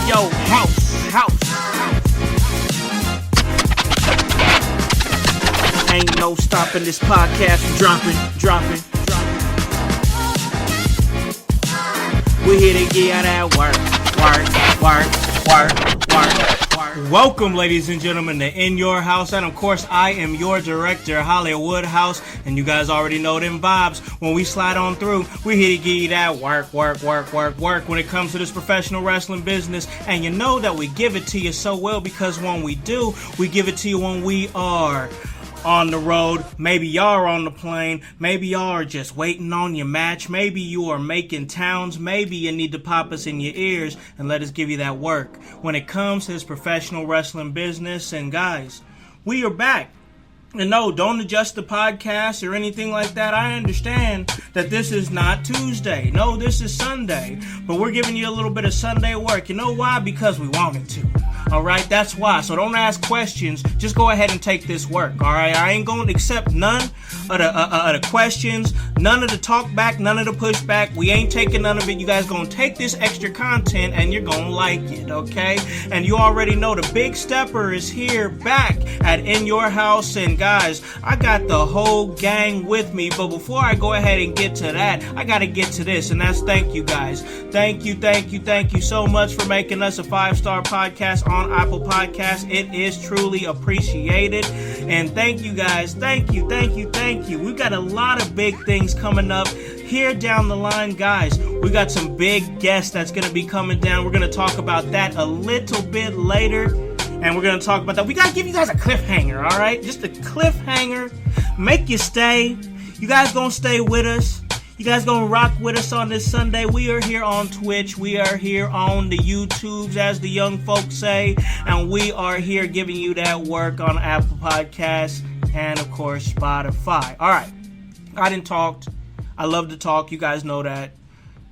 your house. Ain't no stopping this podcast from dropping. We here to get that work. Welcome, ladies and gentlemen, to In Your House, and of course, I am your director, Hollywood House, and you guys already know them vibes. When we slide on through, we here to give you that work when it comes to this professional wrestling business, and you know that we give it to you so well because when we do, we give it to you when we are on the road. Maybe y'all are on the plane. Maybe y'all are just waiting on your match. Maybe you are making towns. Maybe you need to pop us in your ears and let us give you that work when it comes to this professional wrestling business. And guys, we are back. And no, don't adjust the podcast or anything like that. I understand that this is not Tuesday. No, this is Sunday. But we're giving you a little bit of Sunday work. You know why? Because we wanted to. All right, that's why. So don't ask questions. Just go ahead and take this work. All right, I ain't going to accept none of the questions, none of the talk back, none of the pushback. We ain't taking none of it. You guys going to take this extra content and you're going to like it, okay? And you already know the Big Stepper is here back at In Your House. And guys, I got the whole gang with me. But before I go ahead and get to that, I got to get to this. And that's thank you, guys. Thank you so much for making us a 5-star podcast on Apple Podcasts. It is truly appreciated. And thank you, guys. Thank you. We've got a lot of big things coming up here down the line, guys. We got some big guests that's going to be coming down. We're going to talk about that a little bit later. And we're going to talk about that. We got to give you guys a cliffhanger, all right? Just a cliffhanger. Make you stay. You guys going to stay with us. You guys gonna rock with us on this Sunday. We are here on Twitch. We are here on the YouTubes, as the young folks say. And we are here giving you that work on Apple Podcasts and, of course, Spotify. All right. I done talked. I love to talk. You guys know that.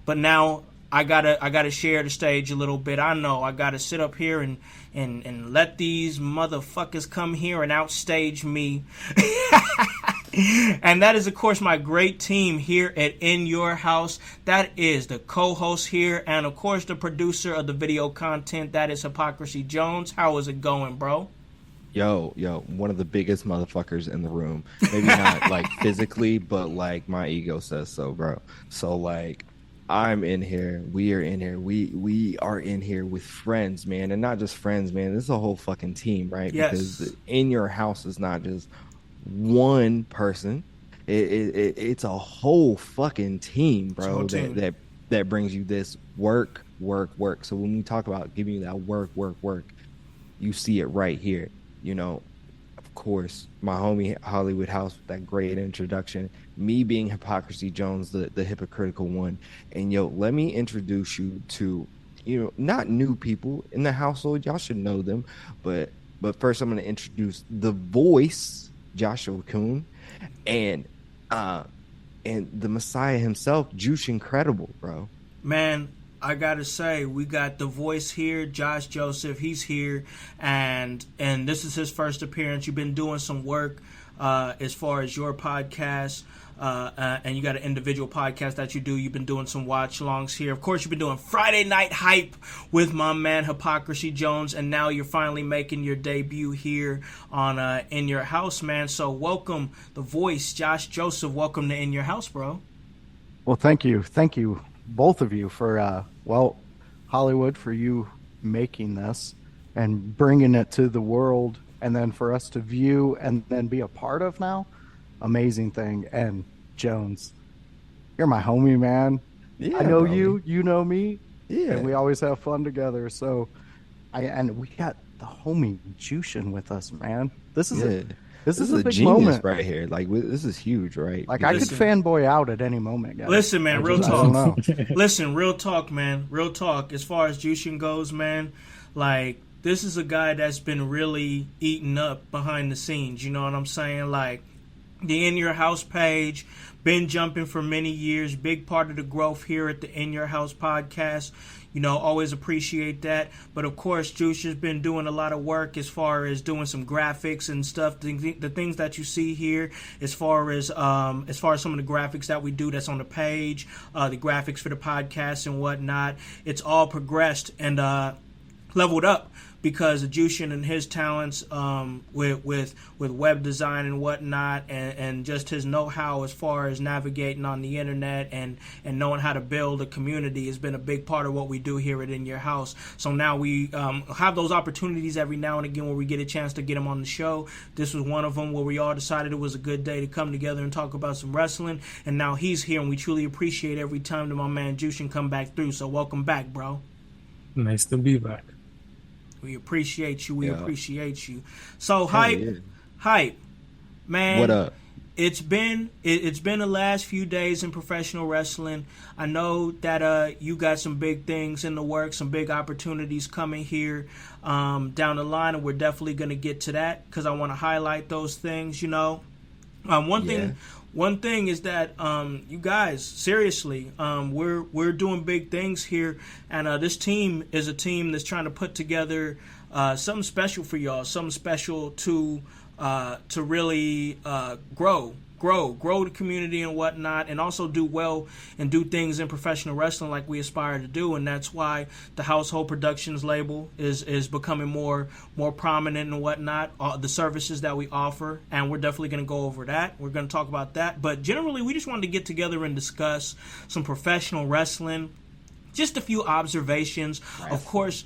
But now I gotta share the stage a little bit. I know I gotta sit up here and let these motherfuckers come here and outstage me. And that is, of course, my great team here at In Your House. That is the co-host here and, of course, the producer of the video content. That is Hypocrisy Jones. How is it going, bro? Yo, one of the biggest motherfuckers in the room. Maybe not, like, physically, but, like, my ego says so, bro. So, like, I'm in here. We are in here. We are in here with friends, man. And not just friends, man. This is a whole fucking team, right? Yes. Because In Your House is not just one person. It's a whole fucking team, bro. That brings you this work. So when we talk about giving you that work, you see it right here. You know, of course, my homie Hollywood House with that great introduction. Me being Hypocrisy Jones, the hypocritical one. And yo, let me introduce you to, you know, not new people in the household. Y'all should know them, but first I'm going to introduce the voice, Joshua Kuhn, and the Messiah himself, Juice Incredible, bro. Man, I gotta say, we got the voice here, Josh Joseph. He's here, and this is his first appearance. You've been doing some work as far as your podcast, and you got an individual podcast that you do. You've been doing some watch-alongs here. Of course, you've been doing Friday Night Hype with my man Hypocrisy Jones, and now you're finally making your debut here on In Your House, man. So welcome, the voice, Josh Joseph. Welcome to In Your House, bro. Well, thank you, both of you, for Hollywood, for you making this and bringing it to the world, and then for us to view and then be a part of now. Amazing thing. And Jones, you're my homie, man. Yeah, I know bro. you know me. Yeah. And we always have fun together. So we got the homie Jushin with us, man. This is a big genius moment right here. Like, this is huge, right? Like, I could fanboy out at any moment, guys. Listen, man, real I don't know. talk. Listen, real talk, man. Real talk. As far as Jushin goes, man, like, this is a guy that's been really eating up behind the scenes. You know what I'm saying? Like, the In Your House page, been jumping for many years, big part of the growth here at the In Your House podcast. You know, always appreciate that. But of course, Juice has been doing a lot of work as far as doing some graphics and stuff. The things that you see here, as far as some of the graphics that we do that's on the page, the graphics for the podcast and whatnot, it's all progressed. And leveled up because of Jushin and his talents with web design and whatnot, and just his know-how as far as navigating on the internet and knowing how to build a community has been a big part of what we do here at In Your House. So now we have those opportunities every now and again where we get a chance to get him on the show. This was one of them where we all decided it was a good day to come together and talk about some wrestling, and now he's here, and we truly appreciate every time that my man Jushin come back through. So welcome back, bro. Nice to be back. We appreciate you. We appreciate you. So hype, man. What up? It's been the last few days in professional wrestling. I know that you got some big things in the works, some big opportunities coming here down the line, and we're definitely going to get to that because I want to highlight those things. You know, One thing is that you guys, seriously, we're doing big things here, and this team is a team that's trying to put together something special for y'all, something special to really grow the community and whatnot, and also do well and do things in professional wrestling like we aspire to do. And that's why the Household Productions label is becoming more prominent and whatnot, the services that we offer, and we're definitely going to go over that. We're going to talk about that, but generally we just wanted to get together and discuss some professional wrestling. Just a few observations. Of course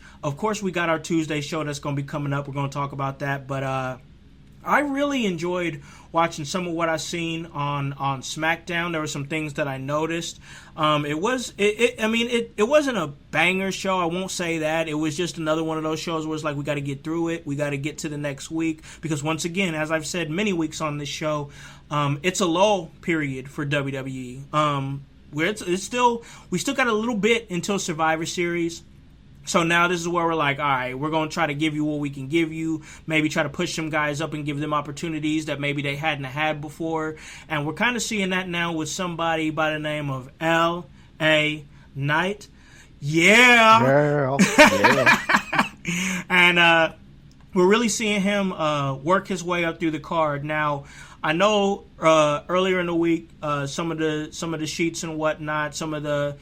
we got our Tuesday show that's going to be coming up. We're going to talk about that, but I really enjoyed watching some of what I seen on SmackDown. There were some things that I noticed. It wasn't a banger show. I won't say that. It was just another one of those shows where it's like we got to get through it. We got to get to the next week because once again, as I've said many weeks on this show, it's a lull period for WWE. Where we still got a little bit until Survivor Series. So now this is where we're like, all right, we're going to try to give you what we can give you, maybe try to push some guys up and give them opportunities that maybe they hadn't had before. And we're kind of seeing that now with somebody by the name of L.A. Knight. Yeah. And we're really seeing him work his way up through the card. Now, I know earlier in the week, some of the sheets and whatnot, some of the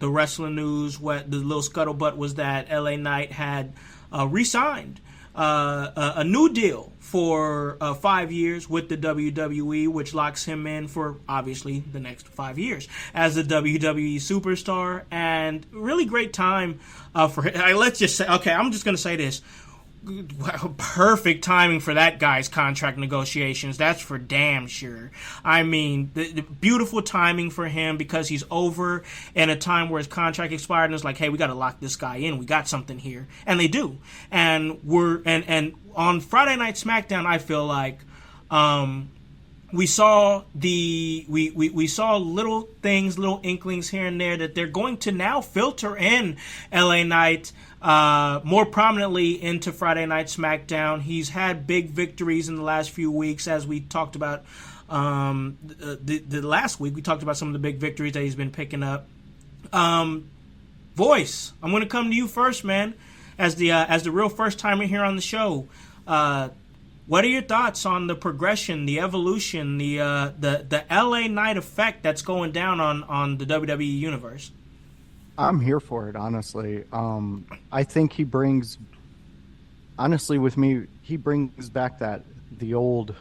wrestling news, what the little scuttlebutt was that LA Knight had re-signed a new deal for 5 years with the WWE, which locks him in for obviously the next 5 years as a WWE superstar. And really great time for him. Let's just say, okay, I'm just going to say this. Perfect timing for that guy's contract negotiations. That's for damn sure. I mean, the beautiful timing for him because he's over in a time where his contract expired and it's like, hey, we got to lock this guy in. We got something here, and they do. And and on Friday Night SmackDown, I feel like we saw we saw little things, little inklings here and there that they're going to now filter in LA Knight more prominently into Friday Night SmackDown. He's had big victories in the last few weeks, as we talked about the last week. We talked about some of the big victories that he's been picking up. Voice, I'm going to come to you first, man, as the real first timer here on the show. What are your thoughts on the progression, the evolution, the LA Knight effect that's going down on the WWE universe? I'm here for it, honestly. I think he brings, honestly, with me, he brings back the old,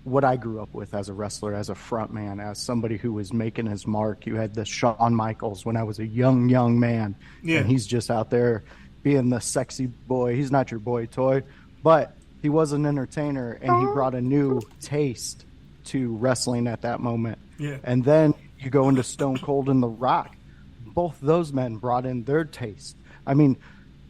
what I grew up with as a wrestler, as a front man, as somebody who was making his mark. You had the Shawn Michaels when I was a young man, and he's just out there being the sexy boy. He's not your boy toy, but he was an entertainer, and he brought a new taste to wrestling at that moment. Yeah. And then you go into Stone Cold and The Rock. Both those men brought in their taste. I mean,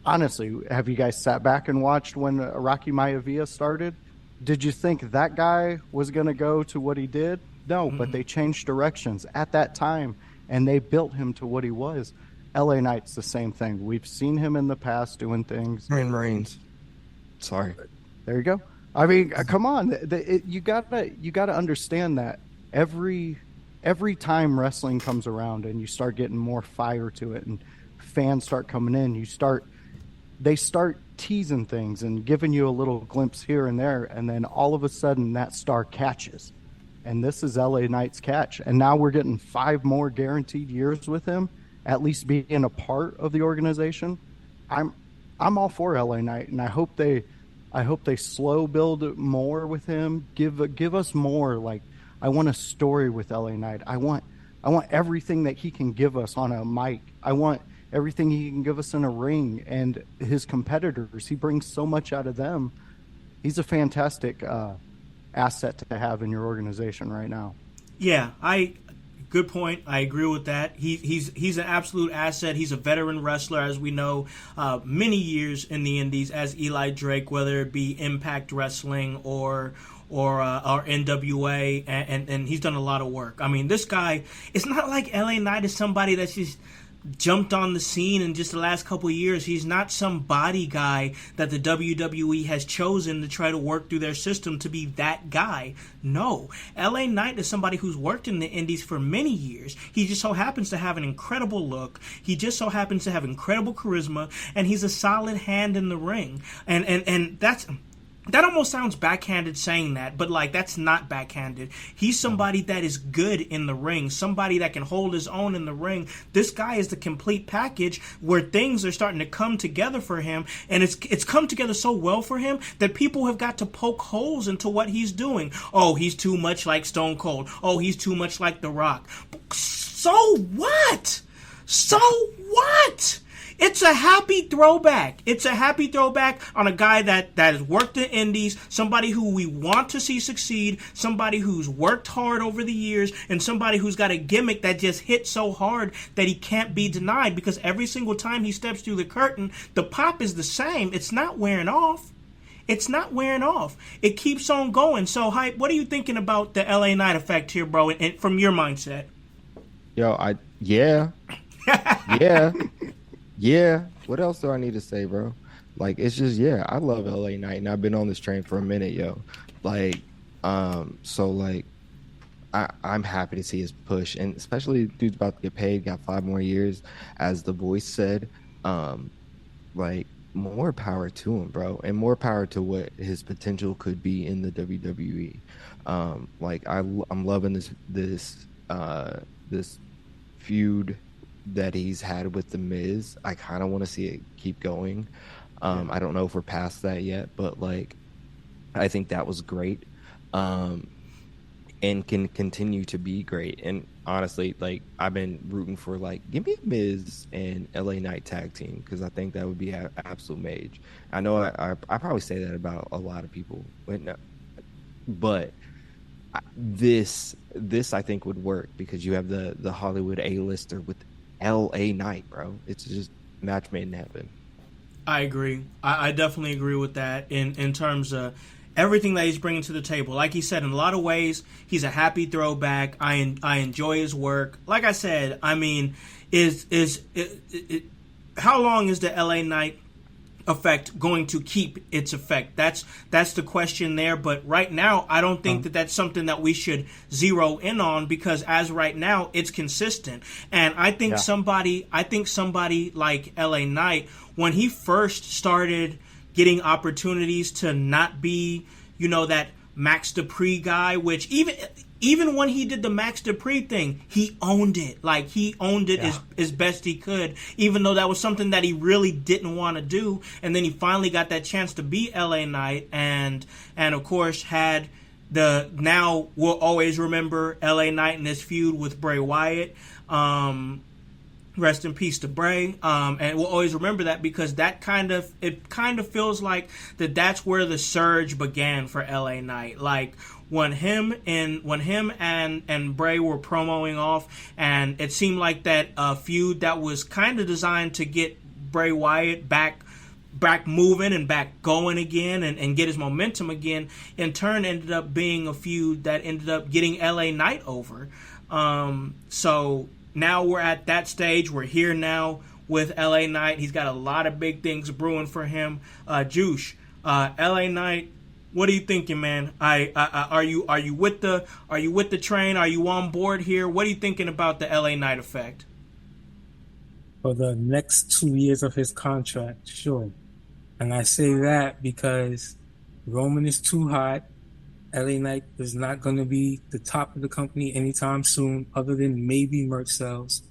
honestly, have you guys sat back and watched when Rocky Maivia started? Did you think that guy was going to go to what he did? No, but they changed directions at that time, and they built him to what he was. LA Knight's the same thing. We've seen him in the past doing things. Reigns. Sorry. There you go. I mean, come on. You gotta understand that every time wrestling comes around and you start getting more fire to it and fans start coming in, they start teasing things and giving you a little glimpse here and there, and then all of a sudden that star catches. And this is LA Knight's catch. And now we're getting 5 more guaranteed years with him, at least being a part of the organization. I'm I'm all for LA Knight, and I hope they slow build more with him. Give us more. Like, I want a story with LA Knight. I want everything that he can give us on a mic. I want everything he can give us in a ring, and his competitors. He brings so much out of them. He's a fantastic asset to have in your organization right now. Yeah, good point. I agree with that. He's an absolute asset. He's a veteran wrestler, as we know, many years in the Indies as Eli Drake, whether it be Impact Wrestling or NWA, and he's done a lot of work. I mean, this guy, it's not like LA Knight is somebody that's just jumped on the scene in just the last couple of years. He's not some body guy that the WWE has chosen to try to work through their system to be that guy. No. LA Knight is somebody who's worked in the indies for many years. He just so happens to have an incredible look. He just so happens to have incredible charisma, and he's a solid hand in the ring. And that almost sounds backhanded saying that, but like, that's not backhanded. He's somebody that is good in the ring, somebody that can hold his own in the ring. This guy is the complete package where things are starting to come together for him, and it's come together so well for him that people have got to poke holes into what he's doing. Oh, he's too much like Stone Cold. Oh, he's too much like The Rock. So what? So what? It's a happy throwback. It's a happy throwback on a guy that has worked the indies, somebody who we want to see succeed, somebody who's worked hard over the years, and somebody who's got a gimmick that just hits so hard that he can't be denied, because every single time he steps through the curtain, the pop is the same. It's not wearing off. It's not wearing off. It keeps on going. So, Hype, what are you thinking about the LA Knight effect here, bro, and from your mindset? Yeah. Yeah. What else do I need to say, bro? Like, it's just, yeah, I love LA Knight, and I've been on this train for a minute, yo. Like, so like, I'm happy to see his push, and especially dude's about to get paid, got 5 more years, as the voice said. Like, more power to him, bro, and more power to what his potential could be in the WWE. Like, I'm loving this feud that he's had with The Miz. I kind of want to see it keep going. I don't know if we're past that yet, but like, I think that was great, and can continue to be great. And honestly, like, I've been rooting for, like, give me a Miz and LA Knight tag team, because I think that would be absolute mage. I know I probably say that about a lot of people, but this I think would work, because you have the Hollywood A-lister with LA Knight, bro. It's just match made in heaven. I agree. I definitely agree with that in terms of everything that he's bringing to the table. Like he said, in a lot of ways, he's a happy throwback. I enjoy his work. Like I said, I mean, how long is the LA Knight effect going to keep its effect? That's the question there. But right now, I don't think that that's something that we should zero in on, because as right now, it's consistent. And I think somebody like LA Knight, when he first started getting opportunities to not be, that Max Dupree guy, which even when he did the Max Dupree thing, he owned it. Like, he owned it as best he could, even though that was something that he really didn't want to do. And then he finally got that chance to be LA Knight, and of course had now we'll always remember LA Knight in this feud with Bray Wyatt. Rest in peace to Bray. And we'll always remember that, because it kind of feels like that's where the surge began for LA Knight. Like, when him and Bray were promoing off, and it seemed like that feud that was kind of designed to get Bray Wyatt back moving and back going again, and get his momentum again, in turn ended up being a feud that ended up getting LA Knight over. So now we're at that stage. We're here now with LA Knight. He's got a lot of big things brewing for him. Juice, LA Knight, what are you thinking, man? Are you with the train? Are you on board here? What are you thinking about the LA Knight effect? For the next 2 years of his contract, sure. And I say that because Roman is too hot. LA Knight is not going to be the top of the company anytime soon, other than maybe merch sales.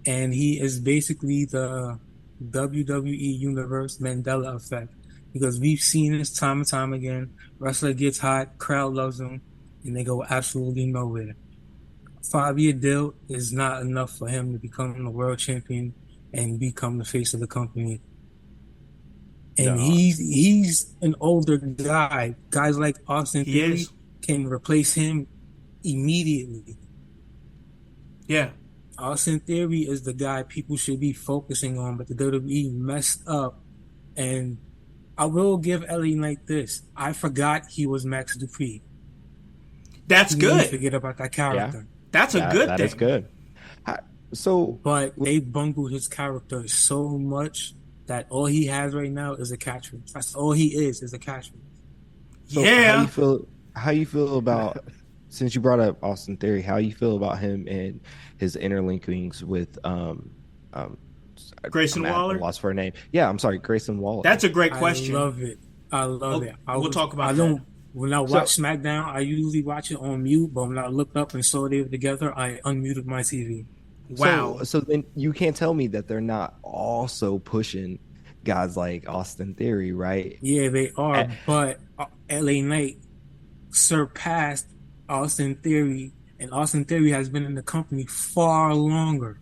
And he is basically the WWE Universe Mandela effect, because we've seen this time and time again. Wrestler gets hot, crowd loves them, and they go absolutely nowhere. 5-year deal is not enough for him to become the world champion and become the face of the company. And No, he's an older guy. Guys like Austin He Theory is. can replace him immediately. Yeah. Austin Theory is the guy people should be focusing on, but the WWE messed up. And I will give LA Knight this. I forgot he was Max Dupree. That's You good. forget about that character. That's a good that thing. is good. So, But they bungled his character so much that all he has right now is a catchphrase. That's all he is a catchphrase. so Yeah. how you feel about, since you brought up Austin Theory, how you feel about him and his interlinkings with Grayson Waller? lost for a name. Yeah, I'm sorry, Grayson Waller. That's a great question. I love it. I love it. We'll talk about I that. don't. When I watch SmackDown, I usually watch it on mute. But when I looked up and saw they were together, I unmuted my TV. Wow. So then you can't tell me that they're not also pushing guys like Austin Theory, right? Yeah, they are. But LA Knight surpassed Austin Theory, and Austin Theory has been in the company far longer.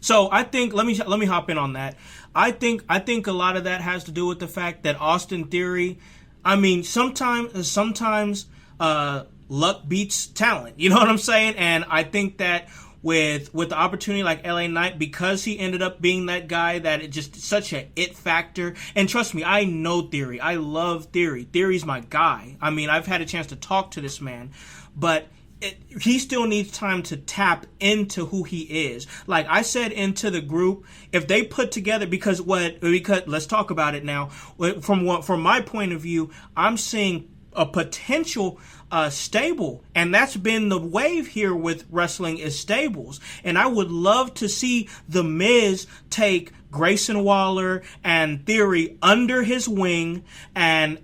So I think let me hop in on that. I think a lot of that has to do with the fact that Austin Theory, I mean, sometimes luck beats talent. You know what I'm saying? And I think that with the opportunity like LA Knight, because he ended up being that guy that it just such a it factor. And trust me, I know Theory. I love Theory. Theory's my guy. I mean, I've had a chance to talk to this man, but he still needs time to tap into who he is. Like I said into the group, if they put together, because let's talk about it now. From my point of view, I'm seeing a potential stable, and that's been the wave here with wrestling is stables. And I would love to see The Miz take Grayson Waller and Theory under his wing and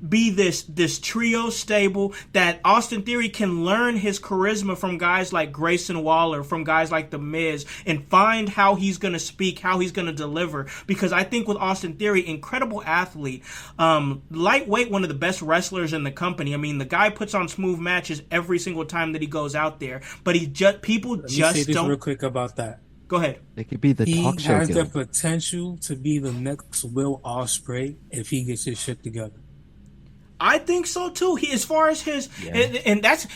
be this trio stable that Austin Theory can learn his charisma from guys like Grayson Waller, from guys like The Miz, and find how he's going to speak, how he's going to deliver. Because I think with Austin Theory, incredible athlete, lightweight, one of the best wrestlers in the company. I mean, the guy puts on smooth matches every single time that he goes out there, but people Let me just say this don't. real quick about that. Go ahead. It could be the He talk show has the guild. potential to be the next Will Ospreay if he gets his shit together. I think so too. He, as far as his,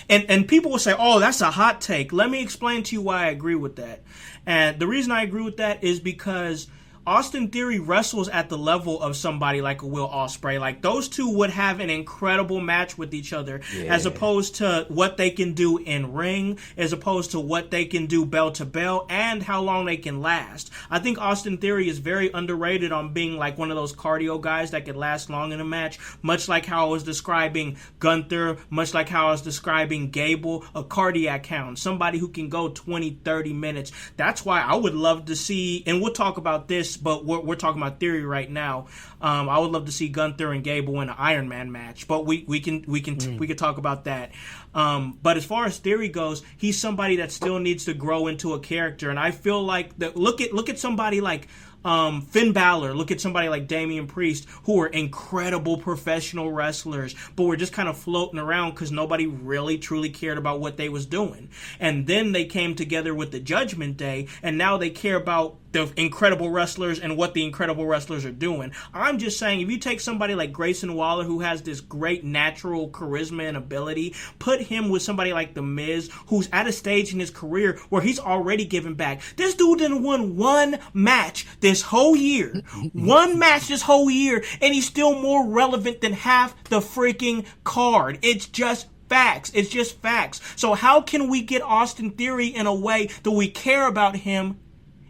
and people will say, "Oh, that's a hot take." Let me explain to you why I agree with that. And the reason I agree with that is because Austin Theory wrestles at the level of somebody like a Will Ospreay. Like those two would have an incredible match with each other, as opposed to what they can do in ring, as opposed to what they can do bell to bell, and how long they can last. I think Austin Theory is very underrated on being like one of those cardio guys that could last long in a match, much like how I was describing Gunther, much like how I was describing Gable, a cardiac hound, somebody who can go 20, 30 minutes. That's why I would love to see, and we'll talk about this, but we're talking about Theory right now. I would love to see Gunther and Gable in an Iron Man match, but we can talk about that. But as far as Theory goes, he's somebody that still needs to grow into a character, and I feel like that. Look at somebody like Finn Balor, look at somebody like Damian Priest, who are incredible professional wrestlers, but were just kind of floating around because nobody really truly cared about what they was doing. And then they came together with the Judgment Day, and now they care about the incredible wrestlers and what the incredible wrestlers are doing. I'm just saying, if you take somebody like Grayson Waller, who has this great natural charisma and ability, put him with somebody like The Miz, who's at a stage in his career where he's already given back. This dude didn't win one match this whole year. One match this whole year, and he's still more relevant than half the freaking card. It's just facts. It's just facts. So how can we get Austin Theory in a way that we care about him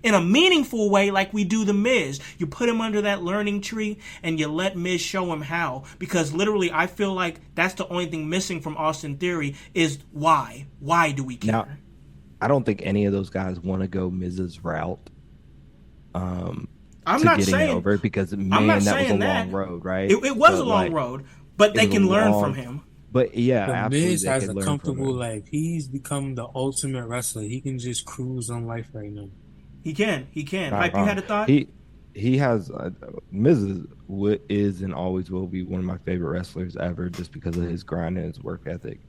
in a meaningful way like we do The Miz? You put him under that learning tree and you let Miz show him how. Because literally, I feel like that's the only thing missing from Austin Theory is why. Why do we care? Now, I don't think any of those guys want to go Miz's route. I'm to not getting saying over, because I'm man, not that was a saying that. long road, right? It was But, a long road, but they it was can a learn long- from him. But yeah, The absolutely, Miz they has could a learn from comfortable him. life. He's become the ultimate wrestler. He can just cruise on life right now. He can. He can. Not Hype, you had wrong. a thought? He has Mrs. Is and always will be one of my favorite wrestlers ever, just because of his grind and his work ethic.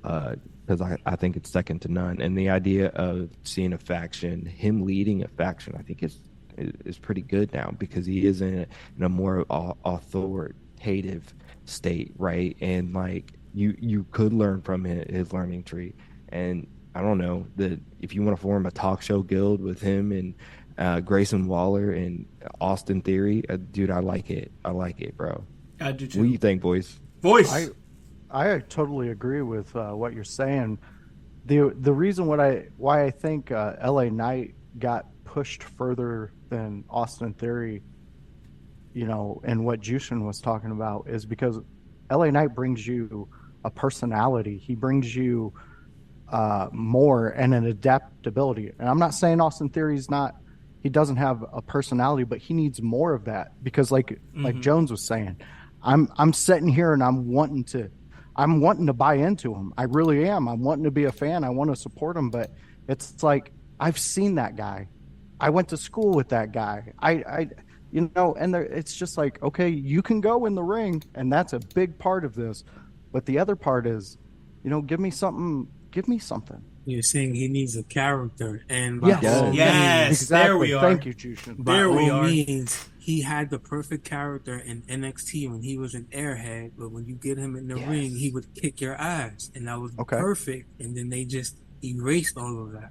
Because I think it's second to none. And the idea of seeing a faction, him leading a faction, I think is pretty good now, because he is in a more authoritative state, right? And like you could learn from his learning tree. And I don't know that if you want to form a talk show guild with him and Grayson Waller and Austin Theory, dude, I like it. I like it, bro. I do too. What do you think, boys? Voice. I totally agree with what you're saying. The reason why I think LA Knight got pushed further than Austin Theory, and what Jushin was talking about, is because LA Knight brings you a personality. He brings you more and an adaptability. And I'm not saying Austin Theory's not. He doesn't have a personality, but he needs more of that, because like Jones was saying, I'm sitting here and I'm wanting to buy into him. I really am. I'm wanting to be a fan. I want to support him, but it's like, I've seen that guy. I went to school with that guy. And it's just like, okay, you can go in the ring, and that's a big part of this. But the other part is, give me something. Give me something. You're saying he needs a character, and by Yes, all Yes, means, exactly. there we are. Thank you, Jushin. by There we all are. means, he had the perfect character in NXT when he was an airhead. But when you get him in the ring, he would kick your ass, and that was Okay. perfect. And then they just erased all of that.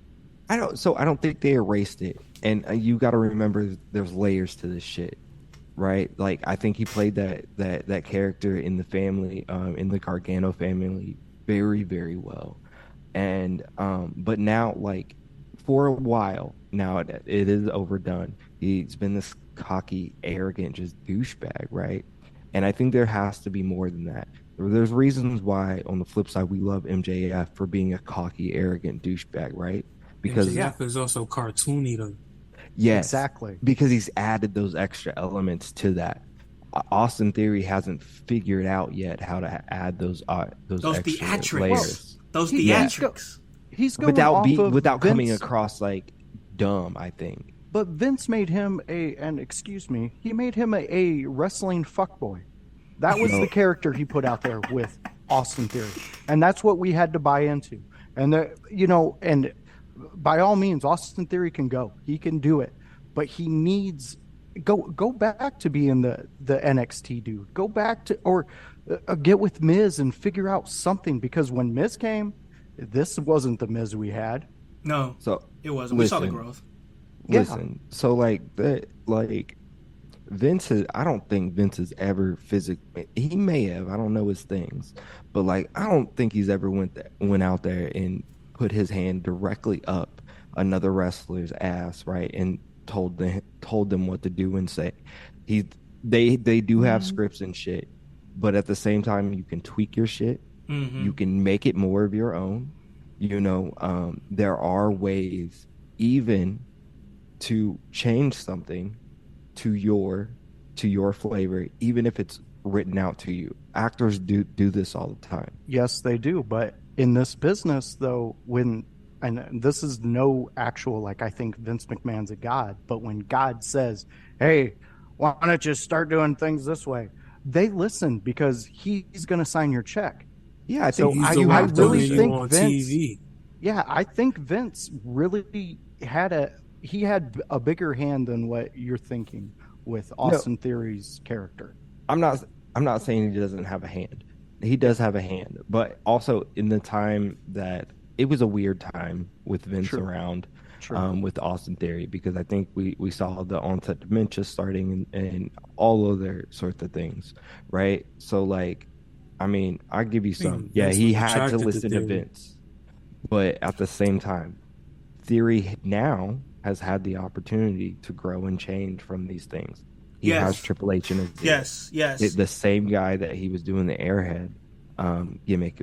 I don't think they erased it. And you got to remember, there's layers to this shit, right? Like, I think he played that character in the family, in the Gargano family, very, very well. And but now, like, for a while now, it is overdone. He's been this cocky, arrogant, just douchebag, right? And I think there has to be more than that. There's reasons why, on the flip side, we love MJF for being a cocky, arrogant douchebag, right? Because MJF is also cartoony, though. yes, Exactly. because he's added those extra elements to that. Austin Theory hasn't figured out yet how to add those extra theatrics. layers. Those He- theatrics. He's going off of without coming Vince, across like dumb, I think. But Vince made him he made him a wrestling fuckboy. That was the character he put out there with Austin Theory, and that's what we had to buy into. And and by all means, Austin Theory can go. He can do it, but he needs go back to being the NXT dude. Go back to or get with Miz and figure out something, because when Miz came, this wasn't the Miz we had. No, So it wasn't. We saw the listen. growth. Yeah. Listen, so Vince I don't think Vince has ever physically, he may have, I don't know his things, but like, I don't think he's ever went out there and put his hand directly up another wrestler's ass, right? And told them what to do and say. They do have scripts and shit, but at the same time, you can tweak your shit. Mm-hmm. You can make it more of your own. There are ways even to change something to your flavor, even if it's written out to you. Actors do this all the time. Yes, they do. But in this business, though, and this is no actual, like, I think Vince McMahon's a god, but when God says, hey, why don't you start doing things this way? They listen, because he's going to sign your check. Yeah, I So think I you really have to think listen. on Vince- TV. Yeah, I think Vince really had a bigger hand than what you're thinking with Austin Theory's character. I'm not saying he doesn't have a hand. He does have a hand, but also in the time that it was a weird time with Vince True. around, True. with Austin Theory, because I think we saw the onset dementia starting and all other sorts of things, right? So like, I mean, I'll give you some. Yeah, Vince he was had to attracted to listen to Theory. Vince, but at the same time, Theory now has had the opportunity to grow and change from these things. He Yes. has Triple H in his ear. Yes. The same guy that he was doing the airhead gimmick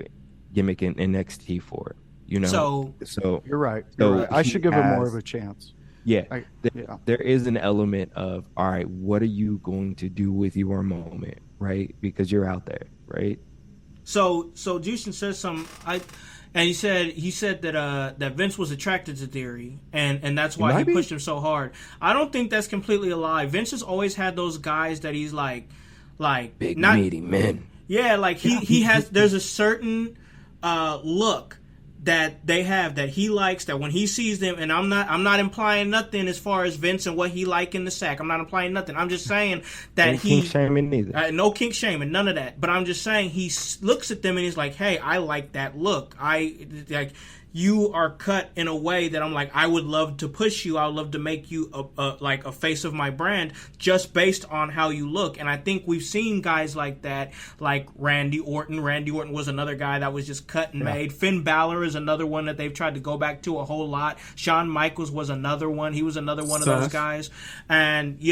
in NXT for, So You're right. So You're right. I he should give him more has- of a chance. yeah, Yeah. there is an element of, all right, what are you going to do with your moment, right? Because you're out there, right? So Jushin says something. And he said that that Vince was attracted to Theory, and that's He why he might be. pushed him so hard. I don't think that's completely a lie. Vince has always had those guys that he's like Big not meaty men. yeah, like he has. There's a certain look that they have that he likes, that when he sees them, and I'm not implying nothing as far as Vince and what he like in the sack. I'm not implying nothing. I'm just saying that Ain't kink shaming neither. no kink shaming, none of that. But I'm just saying looks at them and he's like, hey, I like that look. I like. You are cut in a way that I'm like, I would love to push you. I would love to make you like a face of my brand just based on how you look. And I think we've seen guys like that, like Randy Orton. Randy Orton was another guy that was just cut and made. Finn Balor is another one that they've tried to go back to a whole lot. Shawn Michaels was another one. He was another one of those guys. And,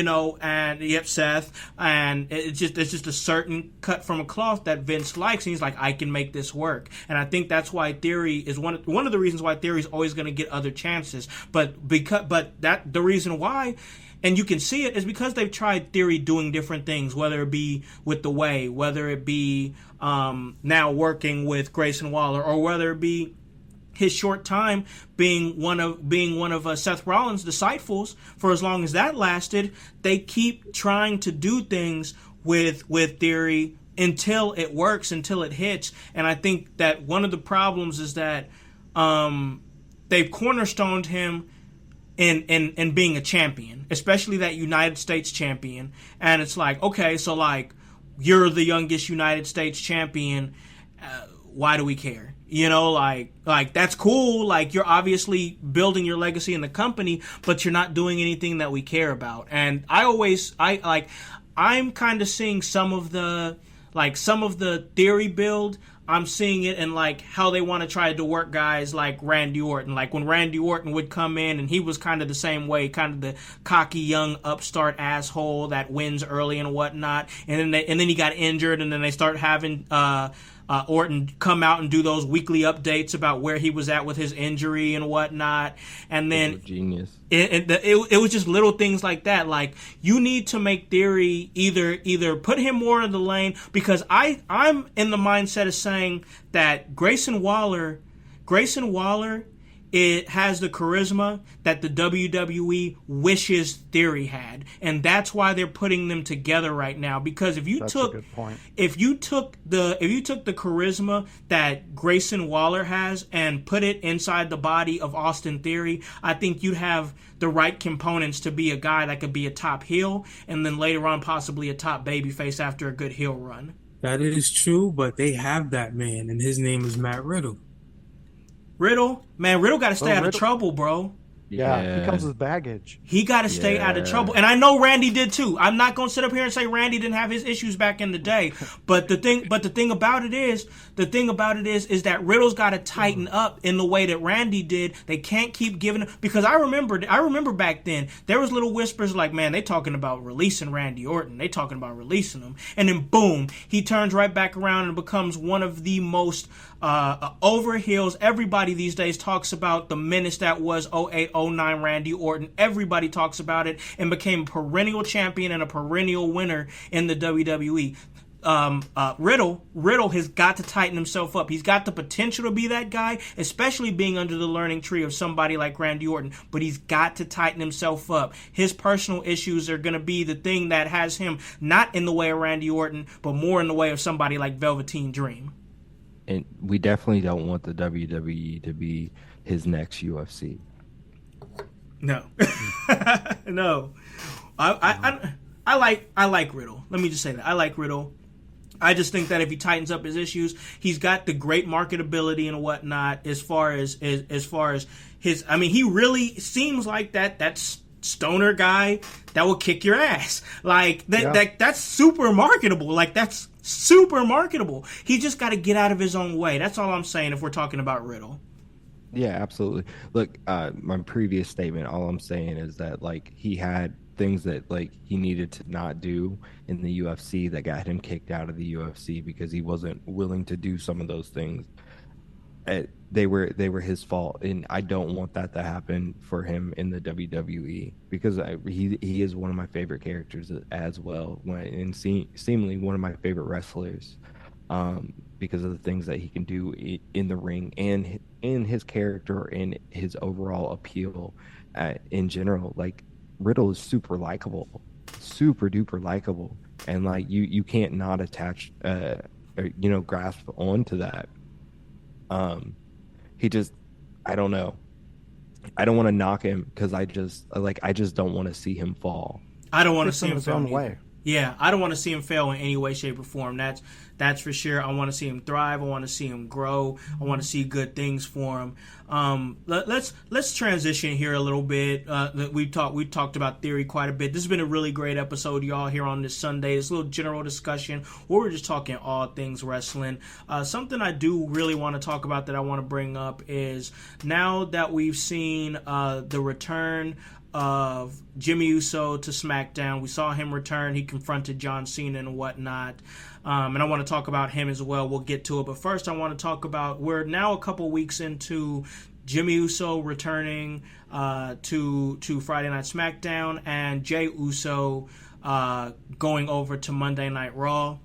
Seth. And it's just a certain cut from a cloth that Vince likes. And he's like, I can make this work. And I think that's why Theory is one of the reasons why Theory is always going to get other chances, but the reason why, and you can see it, is because they've tried Theory doing different things, whether it be with The Way, whether it be now working with Grayson Waller, or whether it be his short time being one of Seth Rollins' disciples for as long as that lasted. They keep trying to do things with Theory until it works, until it hits. And I think that one of the problems is that they've cornerstoned him in being a champion, especially that United States champion. And it's like, okay, so like, you're the youngest United States champion. Why do we care? Like that's cool. Like, you're obviously building your legacy in the company, but you're not doing anything that we care about. And I'm kind of seeing some of the Theory build. I'm seeing it in like how they want to try to work guys like Randy Orton. Like when Randy Orton would come in, and he was kind of the same way, kind of the cocky young upstart asshole that wins early and whatnot. And then he got injured, and then they start having Orton come out and do those weekly updates about where he was at with his injury and whatnot. And then genius. It was just little things like that. Like, you need to make Theory either put him more in the lane, because I'm in the mindset of saying that Grayson Waller, it has the charisma that the WWE wishes Theory had, and that's why they're putting them together right now. Because if you took the charisma that Grayson Waller has and put it inside the body of Austin Theory, I think you'd have the right components to be a guy that could be a top heel, and then later on possibly a top babyface after a good heel run. That is true, but they have that man, and his name is Matt Riddle. Riddle got to stay out of trouble, bro. Yeah, he comes with baggage. He got to stay out of trouble. And I know Randy did too. I'm not going to sit up here and say Randy didn't have his issues back in the day. But the thing about it is that Riddle's got to tighten up in the way that Randy did. They can't keep giving him, because I remember back then there was little whispers like, man, they talking about releasing Randy Orton. They talking about releasing him. And then boom, he turns right back around and becomes one of the most over heels. Everybody these days talks about the menace that was 08, 09 Randy Orton. Everybody talks about it, and became a perennial champion and a perennial winner in the WWE. Riddle has got to tighten himself up. He's got the potential to be that guy, especially being under the learning tree of somebody like Randy Orton, but he's got to tighten himself up. His personal issues are going to be the thing that has him not in the way of Randy Orton, but more in the way of somebody like Velveteen Dream. And we definitely don't want the WWE to be his next UFC. No. No. I like Riddle. Let me just say that. I like Riddle. I just think that if he tightens up his issues, he's got the great marketability and whatnot as far as his, I mean, he really seems like that stoner guy that will kick your ass. Like that's super marketable. Like that's super marketable. He just got to get out of his own way. That's all I'm saying if we're talking about Riddle. Yeah, absolutely. Look, my previous statement, all I'm saying is that like he had things that like he needed to not do in the UFC that got him kicked out of the UFC because he wasn't willing to do some of those things. They were his fault, and I don't want that to happen for him in the WWE because he is one of my favorite characters as well, and seemingly one of my favorite wrestlers. because of the things that he can do in the ring, and in his character and his overall appeal in general. Like, Riddle is super likable, super duper likable, and like you can't not attach or, grasp onto that. He just, I don't know. I don't want to knock him because I just don't want to see him fall. I don't want to see him his fail own way. either. Yeah, I don't want to see him fail in any way, shape, or form. That's for sure. I want to see him thrive. I want to see him grow. I want to see good things for him. Let's transition here a little bit. We talked about theory quite a bit. This has been a really great episode, y'all, here on this Sunday. This little general discussion where we're just talking all things wrestling. Something I do really want to talk about that I want to bring up is, now that we've seen the return of Jimmy Uso to SmackDown. We saw him return. He confronted John Cena and whatnot. And I want to talk about him as well. We'll get to it. But first, I want to talk about, we're now a couple weeks into Jimmy Uso returning to Friday Night SmackDown, and Jey Uso going over to Monday Night Raw.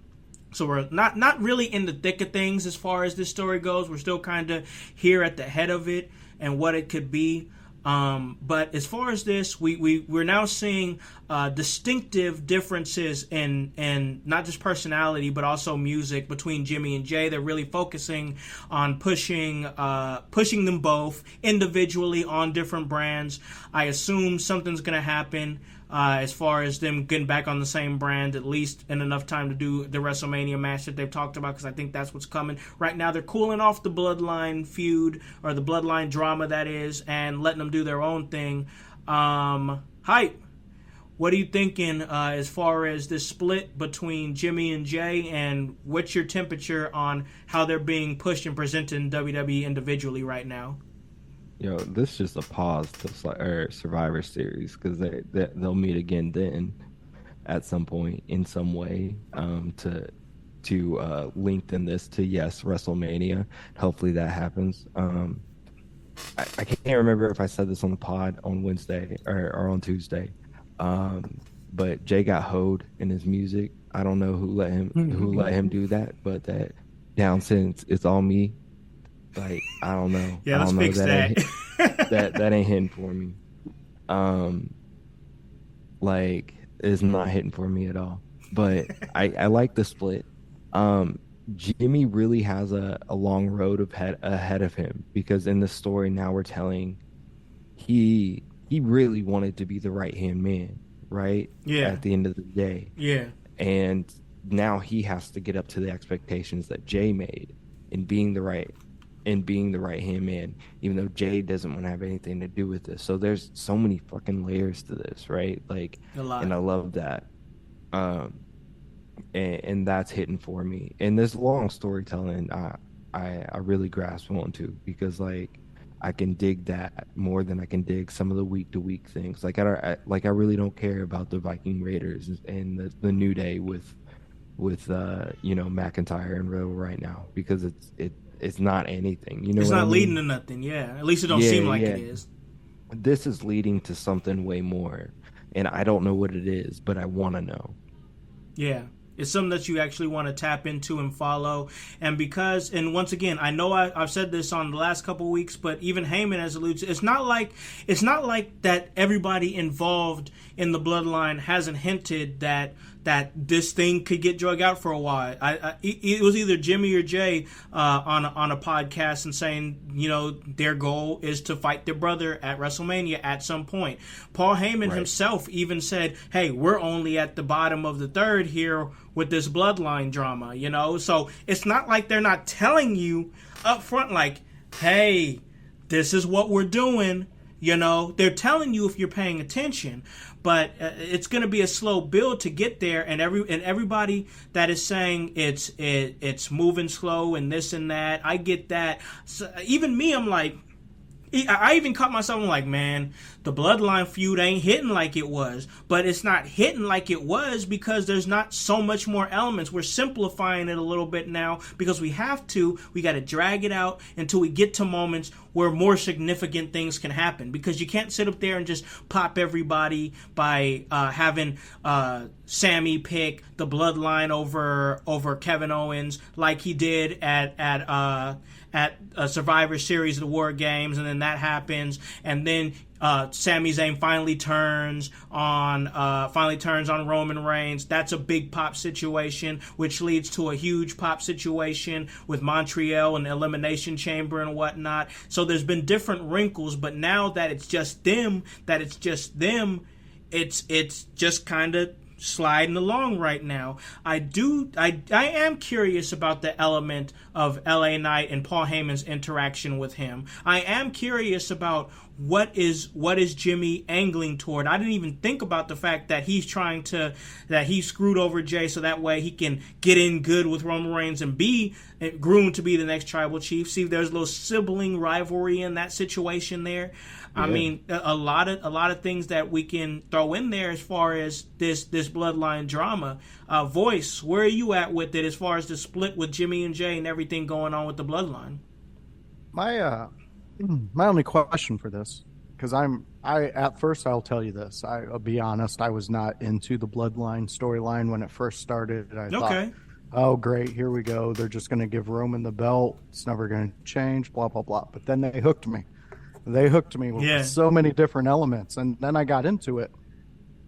So we're not really in the thick of things as far as this story goes. We're still kind of here at the head of it and what it could be. But as far as this, we're now seeing distinctive differences in not just personality but also music between Jimmy and Jey. They're really focusing on pushing them both individually on different brands. I assume something's going to happen as far as them getting back on the same brand, at least in enough time to do the WrestleMania match that they've talked about, because I think that's what's coming. Right now, they're cooling off the Bloodline feud, or the Bloodline drama, that is, and letting them do their own thing. Hype, what are you thinking as far as this split between Jimmy and Jey, and what's your temperature on how they're being pushed and presented in WWE individually right now? This is just a pause to Survivor Series, because they'll meet again then at some point in some way to lengthen this to, yes, WrestleMania. Hopefully that happens. I can't remember if I said this on the pod on Wednesday or on Tuesday, but Jey got hoed in his music. I don't know who let him do that, but that down since it's all me. Like, I don't know. Yeah, let's fix that. That ain't hitting for me. Like, it's not hitting for me at all. But I like the split. Jimmy really has a long road ahead of him, because in the story now we're telling he really wanted to be the right hand man, right? Yeah. At the end of the day. Yeah. And now he has to get up to the expectations that Jey made in being the right hand man, even though Jey doesn't want to have anything to do with this. So there's so many fucking layers to this, right? Like, and I love that. And that's hitting for me. And this long storytelling, I really grasp onto, because like I can dig that more than I can dig some of the week to week things. Like I really don't care about the Viking Raiders and the New Day with McIntyre and Riddle right now, because it's not anything. It's not leading to nothing. Yeah, at least it don't seem like it is. This is leading to something way more, and I don't know what it is, but I want to know. Yeah. It's something that you actually want to tap into and follow. And once again, I know I've said this on the last couple of weeks, but even Heyman has alluded to, it's not like that everybody involved in the Bloodline hasn't hinted that this thing could get drug out for a while. It was either Jimmy or Jey on a podcast and saying, their goal is to fight their brother at WrestleMania at some point. Paul Heyman himself even said, hey, we're only at the bottom of the third here with this Bloodline drama, So it's not like they're not telling you up front, like, hey, this is what we're doing. They're telling you if you're paying attention, but it's going to be a slow build to get there. And everybody that is saying it's moving slow and this and that, I get that. So even me, I'm like, I even caught myself, I'm like, man, the Bloodline feud ain't hitting like it was. But it's not hitting like it was because there's not so much more elements. We're simplifying it a little bit now because we have to. We got to drag it out until we get to moments where more significant things can happen. Because you can't sit up there and just pop everybody by having Sammy pick the bloodline over Kevin Owens like he did at a Survivor Series, the War Games, and then that happens, and then Sami Zayn finally turns on Roman Reigns. That's a big pop situation, which leads to a huge pop situation with Montreal and the Elimination Chamber and whatnot. So there's been different wrinkles, but now that it's just them, it's just kind of sliding along right now. I am curious about the element of LA Knight and Paul Heyman's interaction with him. I am curious about what is Jimmy angling toward. I didn't even think about the fact that he screwed over Jay so that way he can get in good with Roman Reigns and be groomed to be the next tribal chief. See, there's a little sibling rivalry in that situation there. I mean, a lot of things that we can throw in there as far as this bloodline drama. Voice, where are you at with it as far as the split with Jimmy and Jay and everything going on with the bloodline? My only question for this, because at first I'll tell you this. I'll be honest, I was not into the bloodline storyline when it first started. I thought, oh great, here we go. They're just going to give Roman the belt. It's never going to change. Blah blah blah. But then they hooked me. With so many different elements, and then I got into it.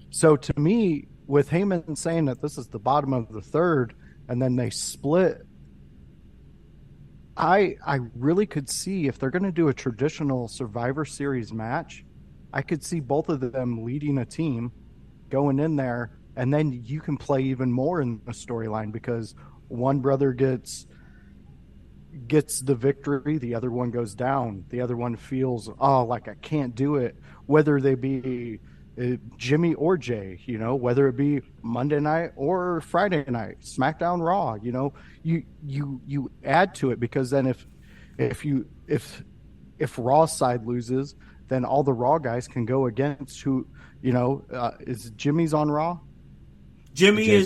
So to me, with Heyman saying that this is the bottom of the third, and then they split, I really could see if they're going to do a traditional Survivor Series match, I could see both of them leading a team, going in there, and then you can play even more in the storyline because one brother gets the victory, the other one goes down, the other one feels, oh, like I can't do it, whether they be Jimmy or Jay, whether it be Monday night or Friday night, SmackDown, Raw, you add to it, because then if Raw's side loses, then all the Raw guys can go against who, is Jimmy's on Raw? Jay's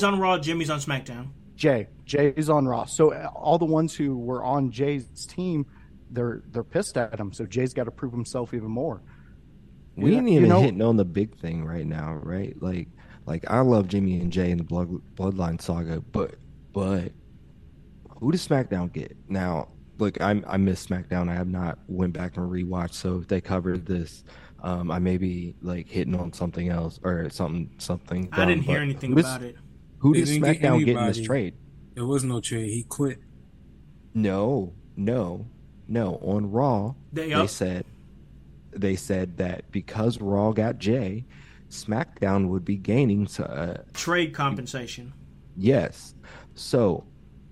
on Raw, Jimmy's on SmackDown. Jay's on Raw. So all the ones who were on Jay's team, they're pissed at him. So Jay's got to prove himself even more. We ain't even hitting on the big thing right now, right? Like I love Jimmy and Jay in the Bloodline saga, but who does SmackDown get? Now, look, I miss SmackDown. I have not went back and rewatched. So if they covered this, I may be like hitting on something else or something. I didn't hear anything about it. Who did SmackDown get in this trade? There was no trade. He quit. No. On Raw, they said that because Raw got Jay, SmackDown would be gaining trade compensation. Yes. So,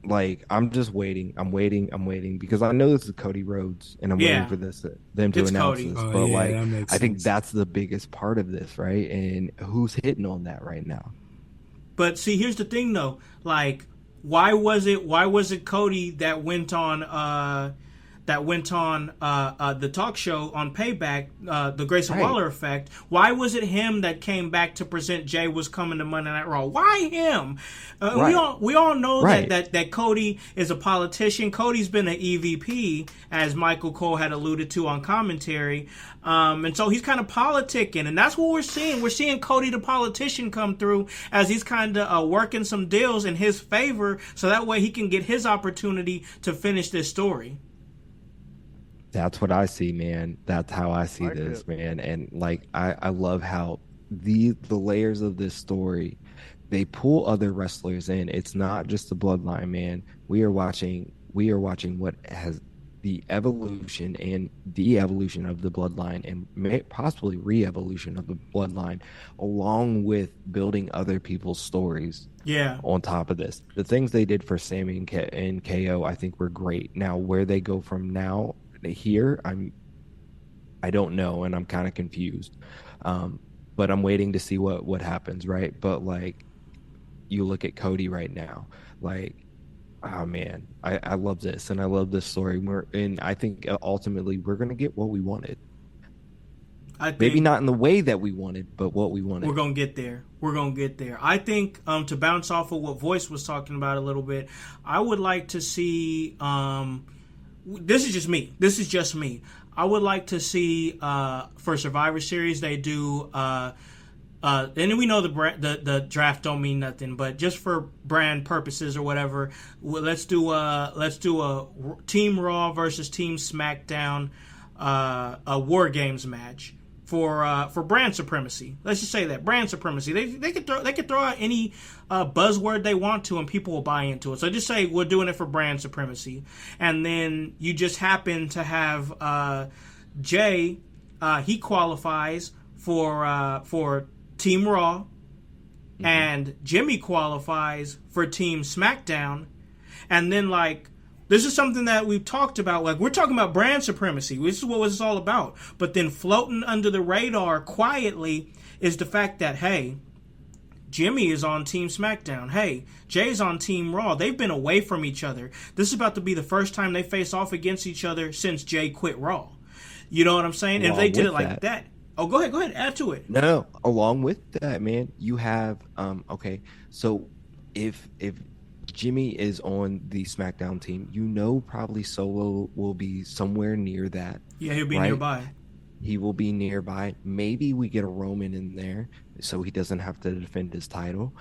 I'm just waiting. I'm waiting because I know this is Cody Rhodes, and I'm waiting for them to announce Cody. this. Oh, but I think that's the biggest part of this, right? And who's hitting on that right now? But see, here's the thing, though. Why was it Cody that went on the talk show on Payback, the Grayson Waller effect? Why was it him that came back to present Jay was coming to Monday Night Raw? Why him? We all know that Cody is a politician. Cody's been an EVP, as Michael Cole had alluded to on commentary. And so he's kind of politicking, and that's what we're seeing. We're seeing Cody the politician come through as he's kind of working some deals in his favor, so that way he can get his opportunity to finish this story. That's what I see, man. That's how I see this, man. And I love how the layers of this story, they pull other wrestlers in. It's not just the bloodline, man. We are watching what has the evolution and de-evolution of the bloodline, and possibly re-evolution of the bloodline, along with building other people's stories. Yeah. On top of this, the things they did for Sammy and KO, I think were great. Now, where they go from now here, I don't know, and I'm kind of confused. But I'm waiting to see what happens, right? But you look at Cody right now, oh man, I love this, and I love this story. And I think ultimately we're gonna get what we wanted. Maybe not in the way that we wanted, but what we wanted. We're gonna get there. I think to bounce off of what Voice was talking about a little bit, I would like to see. This is just me. I would like to see for Survivor Series they do and then we know the draft don't mean nothing, but just for brand purposes or whatever, let's do a Team Raw versus Team SmackDown, a War Games match for brand supremacy. Let's just say that brand supremacy. They could throw out any buzzword they want to, and people will buy into it. So just say we're doing it for brand supremacy, and then you just happen to have Jay. He qualifies for Team Raw, and Jimmy qualifies for Team SmackDown, and then like. This is something that we've talked about. Like, we're talking about brand supremacy. This is what it's all about. But then floating under the radar quietly is the fact that, hey, Jimmy is on Team SmackDown. Hey, Jay's on Team Raw. They've been away from each other. This is about to be the first time they face off against each other since Jay quit Raw. You know what I'm saying? And if they did it like that. Oh, go ahead. Add to it. No. Along with that, man, you have, okay, so if Jimmy is on the SmackDown team, you know probably Solo will be somewhere near that. Yeah, he'll be nearby. He will be nearby. Maybe we get a Roman in there so he doesn't have to defend his title.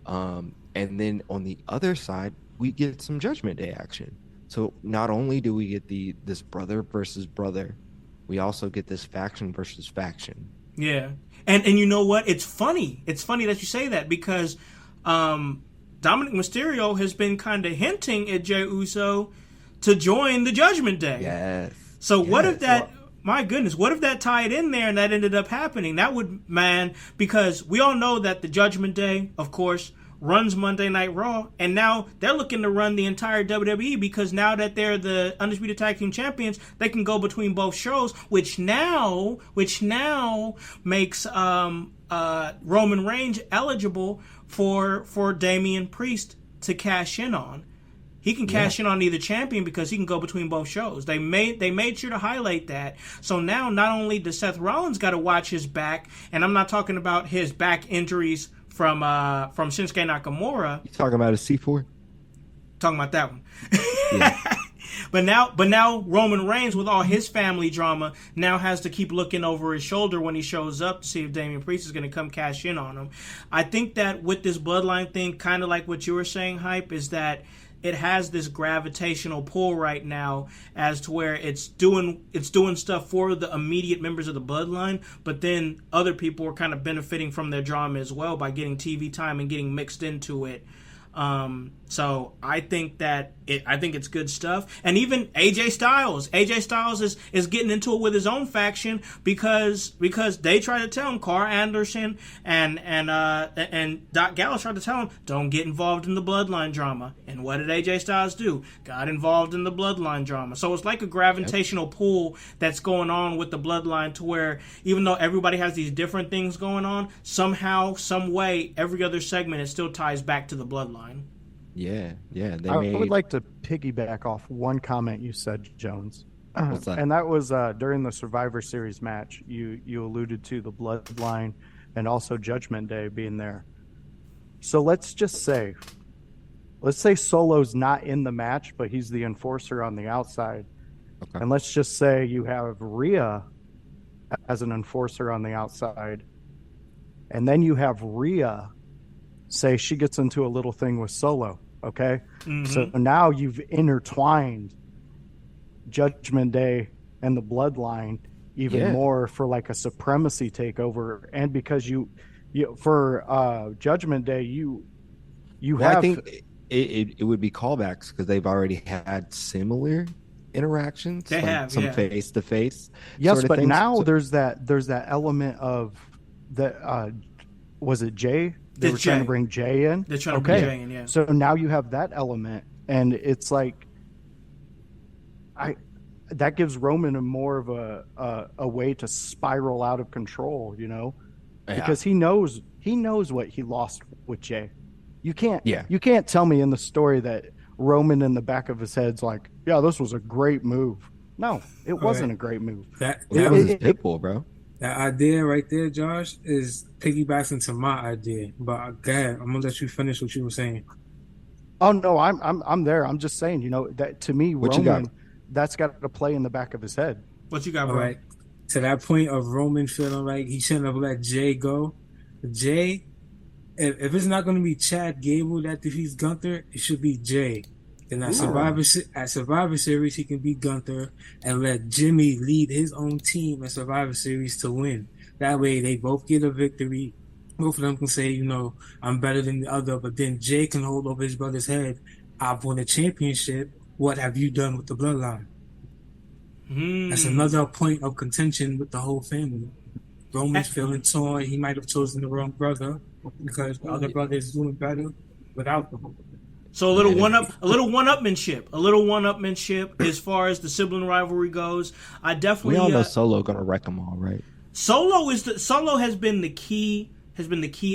And then on the other side, we get some Judgment Day action. So not only do we get this brother versus brother, we also get this faction versus faction. Yeah. And you know what? It's funny. It's funny that you say that because Dominic Mysterio has been kind of hinting at Jey Uso to join the Judgment Day. Yes. So what if that, my goodness, what if that tied in there and that ended up happening? That would, man, because we all know that the Judgment Day, of course, runs Monday Night Raw, and now they're looking to run the entire WWE because now that they're the Undisputed Tag Team Champions, they can go between both shows, which now makes Roman Reigns eligible for Damian Priest to cash in on. He can cash in on either champion because he can go between both shows. They made sure to highlight that. So now not only does Seth Rollins got to watch his back, and I'm not talking about his back injuries from Shinsuke Nakamura. You talking about a C4? Talking about that one. Yeah. But now Roman Reigns, with all his family drama, now has to keep looking over his shoulder when he shows up to see if Damian Priest is going to come cash in on him. I think that with this bloodline thing, kind of like what you were saying, Hype, is that it has this gravitational pull right now as to where it's doing stuff for the immediate members of the bloodline, but then other people are kind of benefiting from their drama as well by getting TV time and getting mixed into it. So I think it's good stuff. And even AJ Styles is getting into it with his own faction because they try to tell him, Carl Anderson and Doc Gallows tried to tell him, don't get involved in the bloodline drama. And what did AJ Styles do? Got involved in the bloodline drama. So it's like a gravitational pull that's going on with the bloodline to where even though everybody has these different things going on, somehow, some way, every other segment it still ties back to the bloodline. Yeah. I would like to piggyback off one comment you said, Jones. What's that? And that was during the Survivor Series match. You alluded to the bloodline and also Judgment Day being there. So let's say Solo's not in the match, but he's the enforcer on the outside. Okay. And let's just say you have Rhea as an enforcer on the outside. And then you have Rhea say she gets into a little thing with Solo. Okay. Mm-hmm. So now you've intertwined Judgment Day and the bloodline even more for like a supremacy takeover. And because you for Judgment Day, you have. I think it would be callbacks because they've already had similar interactions. They have some face to face. Yes, but now there's that element of the was it Jay? They were trying to bring Jay in. They're trying to bring Jay in, yeah. So now you have that element, and it's like, that gives Roman more of a way to spiral out of control, you know, because he knows what he lost with Jay. You can't tell me in the story that Roman in the back of his head's like, yeah, this was a great move. No, it wasn't a great move. That was his pitbull, bro. That idea right there, Josh, is piggybacks into my idea. But go ahead, I'm gonna let you finish what you were saying. Oh no, I'm there. I'm just saying, you know, that to me, Roman, that's got to play in the back of his head. What you got, bro? All right. To that point of Roman feeling like he shouldn't have let Jay go, Jay, if it's not going to be Chad Gable that defeats Gunther, it should be Jay. Then at Survivor Series, he can beat Gunther and let Jimmy lead his own team at Survivor Series to win. That way, they both get a victory. Both of them can say, I'm better than the other, but then Jay can hold over his brother's head. I've won a championship. What have you done with the bloodline? That's another point of contention with the whole family. Roman's feeling torn. He might have chosen the wrong brother because the other brother is doing better without them. So a little one-upmanship as far as the sibling rivalry goes. I definitely we all know Solo gonna wreck them all, right? Solo has been the key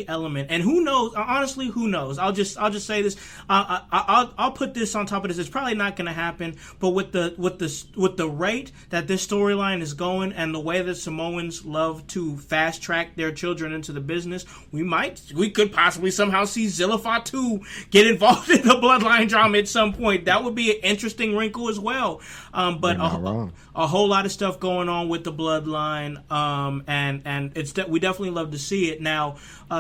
element, and who knows? Honestly, who knows? I'll just say this. I'll put this on top of this. It's probably not going to happen, but with the rate that this storyline is going, and the way that Samoans love to fast track their children into the business, we could possibly somehow see Zilla Fatu get involved in the bloodline drama at some point. That would be an interesting wrinkle as well. But a whole lot of stuff going on with the bloodline, and we definitely love to see it now.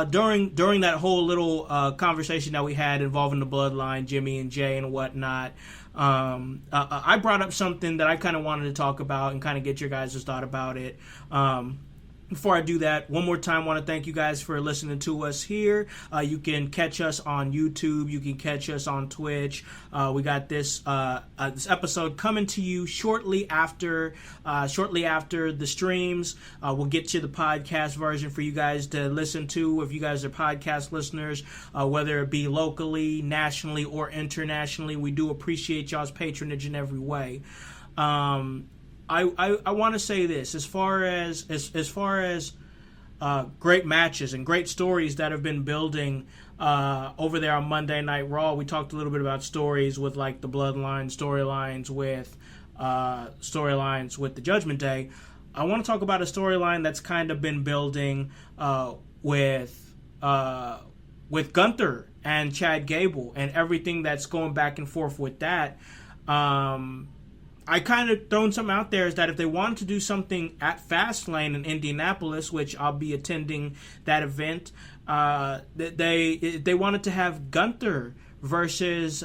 During that whole little conversation that we had involving the bloodline, Jimmy and Jay and whatnot, I brought up something that I kind of wanted to talk about and kind of get your guys' thought about it. Before I do that, one more time, I want to thank you guys for listening to us here. You can catch us on YouTube. You can catch us on Twitch. We got this episode coming to you shortly after the streams. We'll get you the podcast version for you guys to listen to if you guys are podcast listeners, whether it be locally, nationally, or internationally. We do appreciate y'all's patronage in every way. I want to say this as far as great matches and great stories that have been building over there on Monday Night Raw. We talked a little bit about stories with like the Bloodline, storylines with the Judgment Day. I want to talk about a storyline that's kind of been building with Gunther and Chad Gable and everything that's going back and forth with that. I kind of thrown something out there is that if they wanted to do something at Fastlane in Indianapolis, which I'll be attending that event, they wanted to have Gunther versus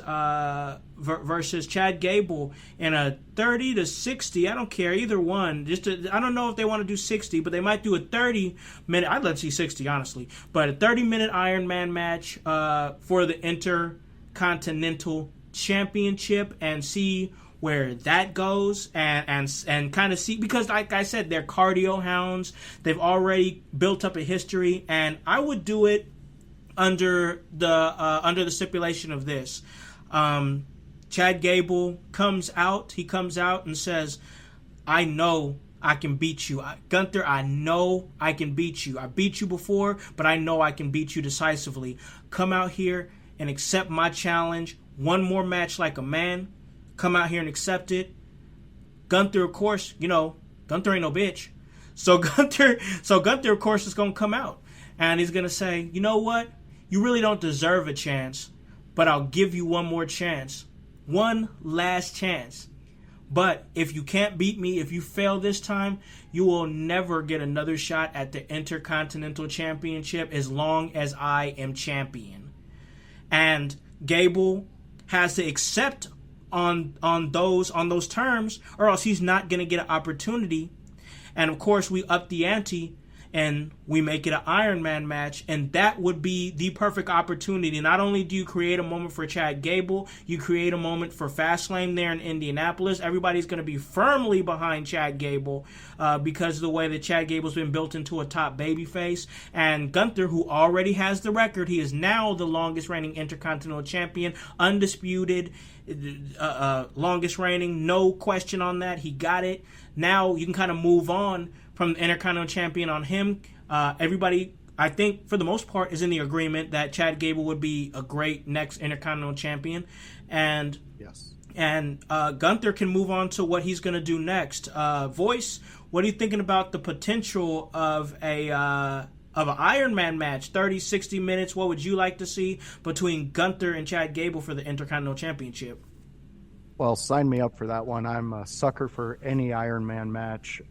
Chad Gable in a 30 to 60. I don't care either one. I don't know if they want to do 60, but they might do a 30-minute. I'd love to see 60 honestly, but a 30-minute Iron Man match for the Intercontinental Championship and see where that goes and kind of see, because like I said, they're cardio hounds. They've already built up a history, and I would do it under the stipulation of this. Chad Gable comes out. He comes out and says, I know I can beat you. Gunther, I know I can beat you. I beat you before, but I know I can beat you decisively. Come out here and accept my challenge. One more match like a man. Come out here and accept it. Gunther, of course, Gunther ain't no bitch. So Gunther, of course, is going to come out. And he's going to say, you know what? You really don't deserve a chance, but I'll give you one more chance. One last chance. But if you can't beat me, if you fail this time, you will never get another shot at the Intercontinental Championship as long as I am champion. And Gable has to accept on those terms, or else he's not going to get an opportunity. And of course, we up the ante and we make it an Iron Man match, and that would be the perfect opportunity. Not only do you create a moment for Chad Gable, you create a moment for Fastlane there in Indianapolis. Everybody's going to be firmly behind Chad Gable because of the way that Chad Gable's been built into a top babyface. And Gunther, who already has the record, he is now the longest reigning Intercontinental Champion, undisputed, longest reigning, no question on that. He got it. Now you can kind of move on from the Intercontinental Champion on him. Everybody, I think, for the most part, is in the agreement that Chad Gable would be a great next Intercontinental Champion. And yes, and Gunther can move on to what he's going to do next. Voice, what are you thinking about the potential of an Iron Man match, 30, 60 minutes? What would you like to see between Gunther and Chad Gable for the Intercontinental Championship? Well, sign me up for that one. I'm a sucker for any Iron Man match.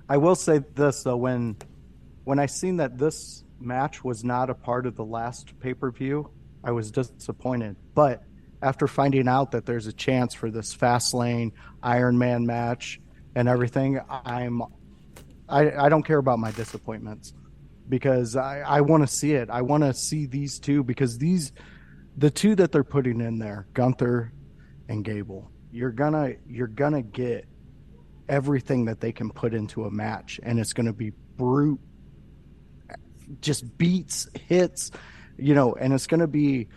I will say this, though, when when I seen that this match was not a part of the last pay-per-view, I was disappointed. But after finding out that there's a chance for this Fastlane Iron Man match and everything, I don't care about my disappointments because I want to see it. I want to see these two because the two that they're putting in there, Gunther and Gable, you're gonna get everything that they can put into a match, and it's gonna be brute, just beats, hits, and it's gonna be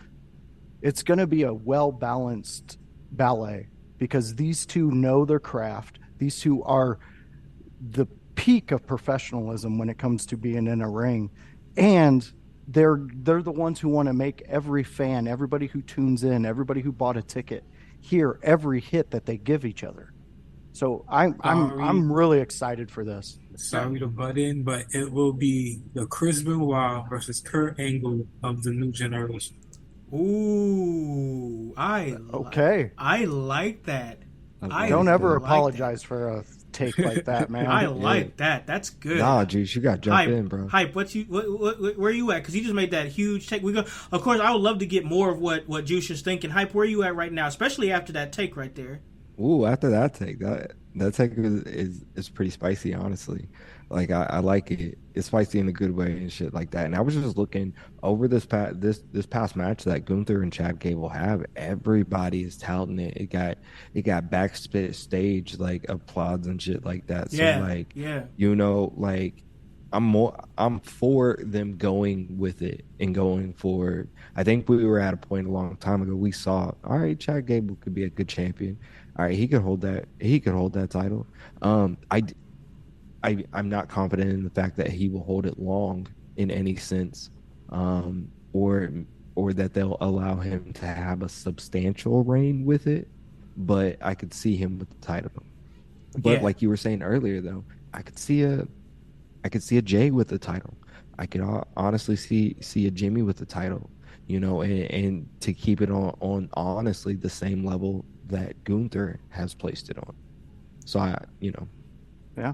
a well-balanced ballet because these two know their craft. These two are the peak of professionalism when it comes to being in a ring, and they're the ones who want to make every fan, everybody who tunes in, everybody who bought a ticket, hear every hit that they give each other. So I'm really excited for this. Sorry to butt in, but it will be the Chris Benoit versus Kurt Angle of the new generation. Ooh, I like that. Don't ever apologize for a take like that, man. I like that. That's good. Nah, Juice, you got to jump in, bro. Hype, where are you at? Because you just made that huge take. Of course, I would love to get more of what Juice is thinking. Hype, where are you at right now? Especially after that take right there. Ooh, after that take, that take is pretty spicy, honestly. Like I like it. It's spicy in a good way and shit like that. And I was just looking over this past match that Gunther and Chad Gable have. Everybody is touting it. It got backstage like applause and shit like that. So like I'm for them going with it and going forward. I think we were at a point a long time ago. We saw, all right, Chad Gable could be a good champion. All right, he could hold that title. I'm not confident in the fact that he will hold it long in any sense, or that they'll allow him to have a substantial reign with it. But I could see him with the title. But like you were saying earlier, though, I could see a Jay with the title. I could honestly see a Jimmy with the title, and to keep it on honestly the same level that Gunther has placed it on. So yeah.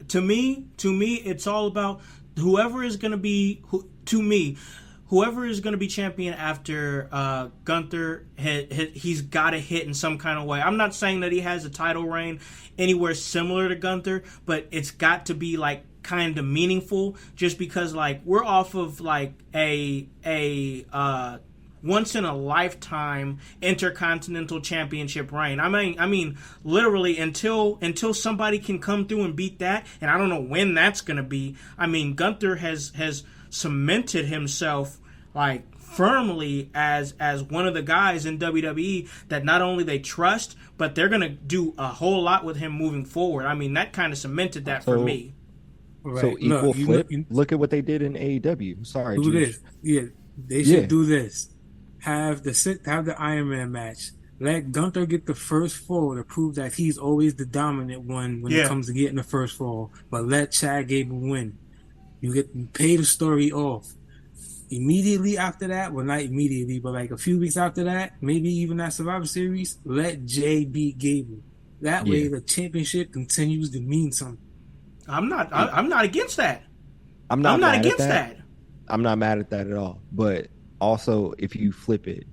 To me, it's all about whoever is going to be champion after Gunther. He's got to hit in some kind of way. I'm not saying that he has a title reign anywhere similar to Gunther, but it's got to be like kind of meaningful. Just because like we're off of like a once in a lifetime intercontinental championship reign. I mean, literally until somebody can come through and beat that, and I don't know when that's gonna be. I mean, Gunther has cemented himself like firmly as one of the guys in WWE that not only they trust, but they're gonna do a whole lot with him moving forward. I mean, that kind of cemented that for me. Right. So equal flip. Look at what they did in AEW. Sorry, do this. Yeah, they should do this. Have the Iron Man match. Let Gunther get the first fall to prove that he's always the dominant one when it comes to getting the first fall. But let Chad Gable win. You pay the story off. Immediately after that, well, not immediately, but like a few weeks after that, maybe even that Survivor Series, let Jay beat Gable. That way, the championship continues to mean something. I'm not against that. I'm not against that. I'm not mad at that at all. But also, if you flip it,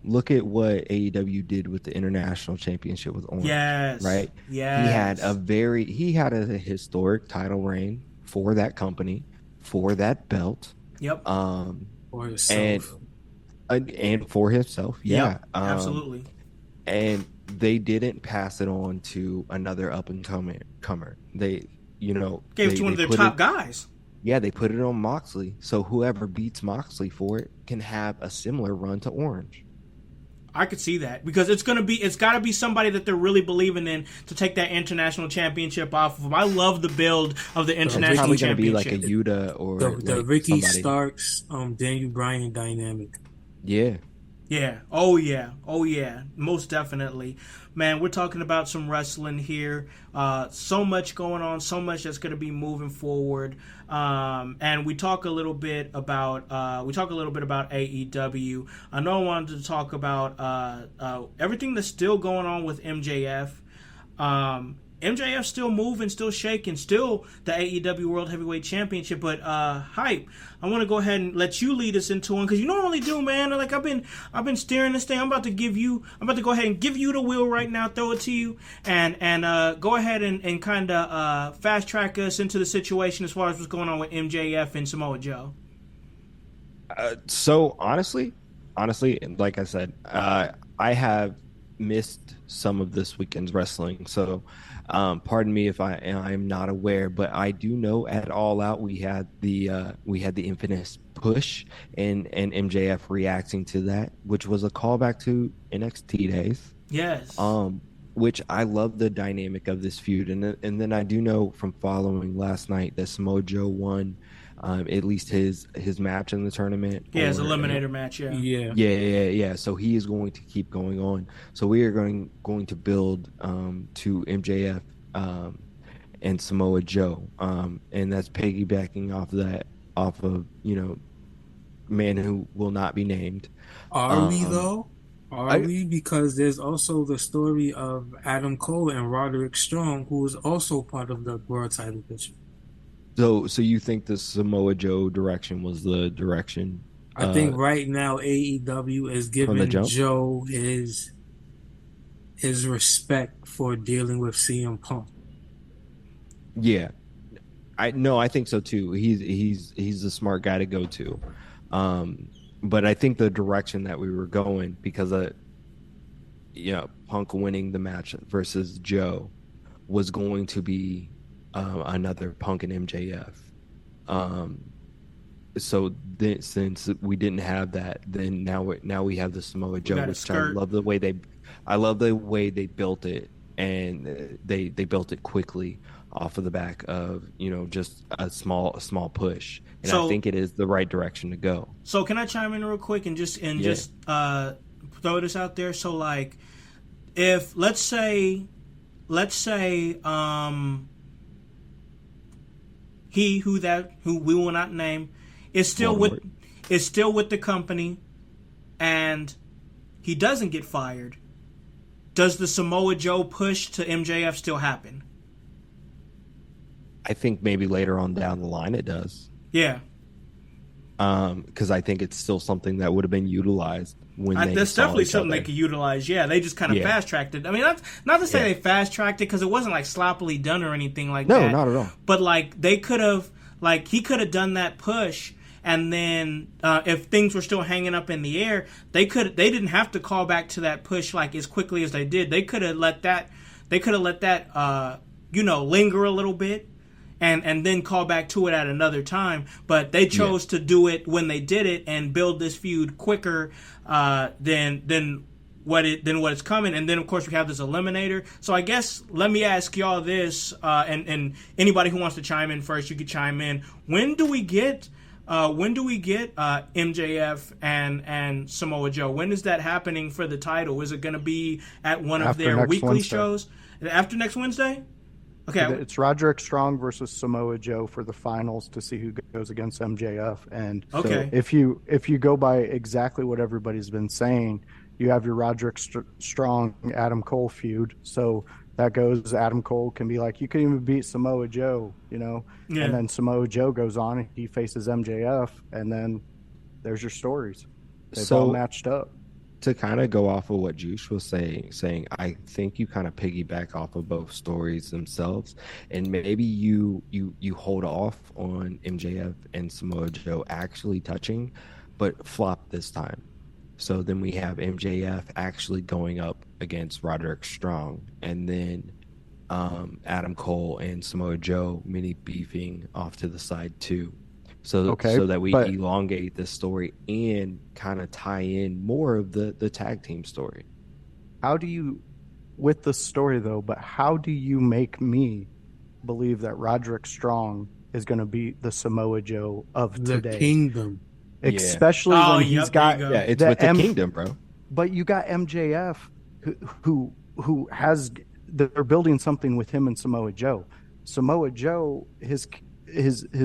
look at what AEW did with the international championship with Orange. Yes. Right? Yes. He had a historic title reign for that company, for that belt. Yep. For himself. And for himself. Yeah. Yep, absolutely. And they didn't pass it on to another up and comer. They, gave it to one of their top guys. Yeah, they put it on Moxley. So whoever beats Moxley for it can have a similar run to Orange. I could see that because it's got to be somebody that they're really believing in to take that international championship off of them. I love the build of the international probably championship. Probably going to be like a Yuta or the Ricky Starks, Daniel Bryan dynamic. Yeah. Yeah. Oh, yeah. Most definitely. Man, we're talking about some wrestling here. So much going on, so much that's going to be moving forward. And we talk a little bit about AEW. I know I wanted to talk about everything that's still going on with MJF. MJF still moving, still shaking, still the AEW World Heavyweight Championship. But hype, I want to go ahead and let you lead us into one because you normally do, man. Like I've been steering this thing. I'm about to go ahead and give you the wheel right now, throw it to you, and go ahead and kind of fast track us into the situation as far as what's going on with MJF and Samoa Joe. So honestly, like I said, I have missed some of this weekend's wrestling. So, pardon me if I am not aware, but I do know at All Out we had the infamous push and MJF reacting to that, which was a callback to NXT days. Yes. Which I love the dynamic of this feud, and then I do know from following last night that Samoa Joe won. At least his match in the tournament. Yeah, his eliminator match. Yeah. So he is going to keep going on. So we are going to build to MJF and Samoa Joe, and that's piggybacking off of man who will not be named. Are we though? Are we? Because there's also the story of Adam Cole and Roderick Strong, who is also part of the world title picture. So you think the Samoa Joe direction was the direction? I think right now AEW is giving Joe his respect for dealing with CM Punk. Yeah, I think so too. He's a smart guy to go to, but I think the direction that we were going because Punk winning the match versus Joe was going to be. Another Punk and MJF. So then, since we didn't have that, then now we have the Samoa Joe, which I love the way they built it, and they built it quickly off of the back of just a small push, and I think it is the right direction to go. So can I chime in real quick and just throw this out there? So like, if let's say. He who we will not name is still with the company, and he doesn't get fired. Does the Samoa Joe push to MJF still happen? I think maybe later on down the line it does. Yeah. Because I think it's still something that would have been utilized when that's definitely something they could utilize. Yeah, they just kind of fast tracked it. I mean, not to say they fast tracked it because it wasn't like sloppily done or anything like that. No, not at all. But like they could have, like he could have done that push, and then if things were still hanging up in the air, they didn't have to call back to that push like as quickly as they did. They could have let that linger a little bit. And then call back to it at another time, but they chose to do it when they did it and build this feud quicker than what it's coming. And then of course we have this eliminator. So I guess let me ask y'all this, and anybody who wants to chime in first, you can chime in. When do we get MJF and Samoa Joe? When is that happening for the title? Is it going to be at one of their weekly shows after next Wednesday? Okay, it's Roderick Strong versus Samoa Joe for the finals to see who goes against MJF. And so if you go by exactly what everybody's been saying, you have your Roderick Strong Adam Cole feud. So that goes. Adam Cole can be like, you can even beat Samoa Joe, and then Samoa Joe goes on and he faces MJF, and then there's your stories. They've all matched up. To kind of go off of what Juice was saying, I think you kind of piggyback off of both stories themselves, and maybe you hold off on MJF and Samoa Joe actually touching, but flop this time. So then we have MJF actually going up against Roderick Strong, and then Adam Cole and Samoa Joe mini beefing off to the side too. So that we elongate this story and kind of tie in more of the tag team story. How do you, with the story though, but how do you make me believe that Roderick Strong is going to be the Samoa Joe of today? The Kingdom. Especially when he's got... Yeah, it's with the Kingdom, bro. But you got MJF who has... They're building something with him and Samoa Joe. Samoa Joe, his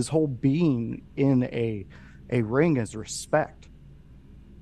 whole being in a ring is respect.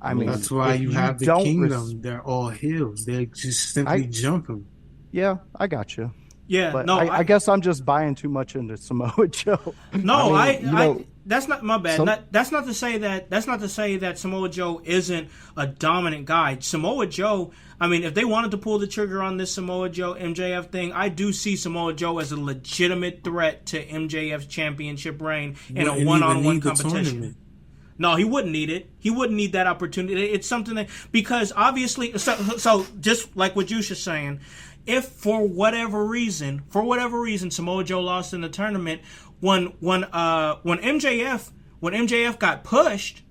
I mean, that's why you have the Kingdom. They're all heels. They just simply jump him. Yeah, I got you. Yeah, But no, I guess I'm just buying too much into Samoa Joe. no, I that's not my bad. some- That's not to say that Samoa Joe isn't a dominant guy. Samoa Joe, I mean, if they wanted to pull the trigger on this Samoa Joe MJF thing, I do see Samoa Joe as a legitimate threat to MJF's championship reign in a one-on-one competition. No, he wouldn't need it. He wouldn't need that opportunity. It's something that, because obviously, so just like what Juice is saying, if for whatever reason, Samoa Joe lost in the tournament, when MJF got pushed,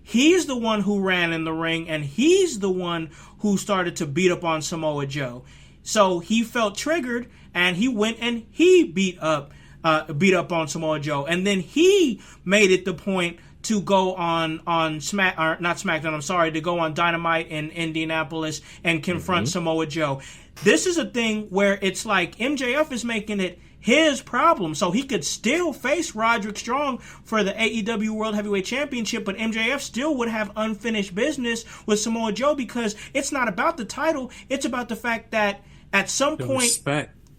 he's the one who ran in the ring, and he's the one who started to beat up on Samoa Joe. So he felt triggered, and he went and he beat up on Samoa Joe, and then he made it the point to go on to go on Dynamite in Indianapolis and confront Samoa Joe. This is a thing where it's like MJF is making it his problem, so he could still face Roderick Strong for the AEW World Heavyweight Championship, but MJF still would have unfinished business with Samoa Joe, because it's not about the title, it's about the fact that at some point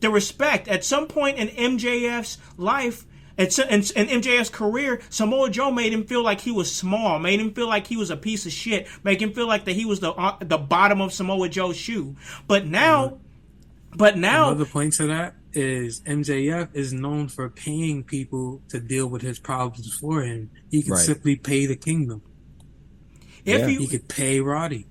the respect. At some point in MJF's life, in MJF's career, Samoa Joe made him feel like he was small, made him feel like he was a piece of shit, make him feel like that he was the bottom of Samoa Joe's shoe. But now, another point to that is MJF is known for paying people to deal with his problems for him. He could simply pay the Kingdom. He could pay Roddy.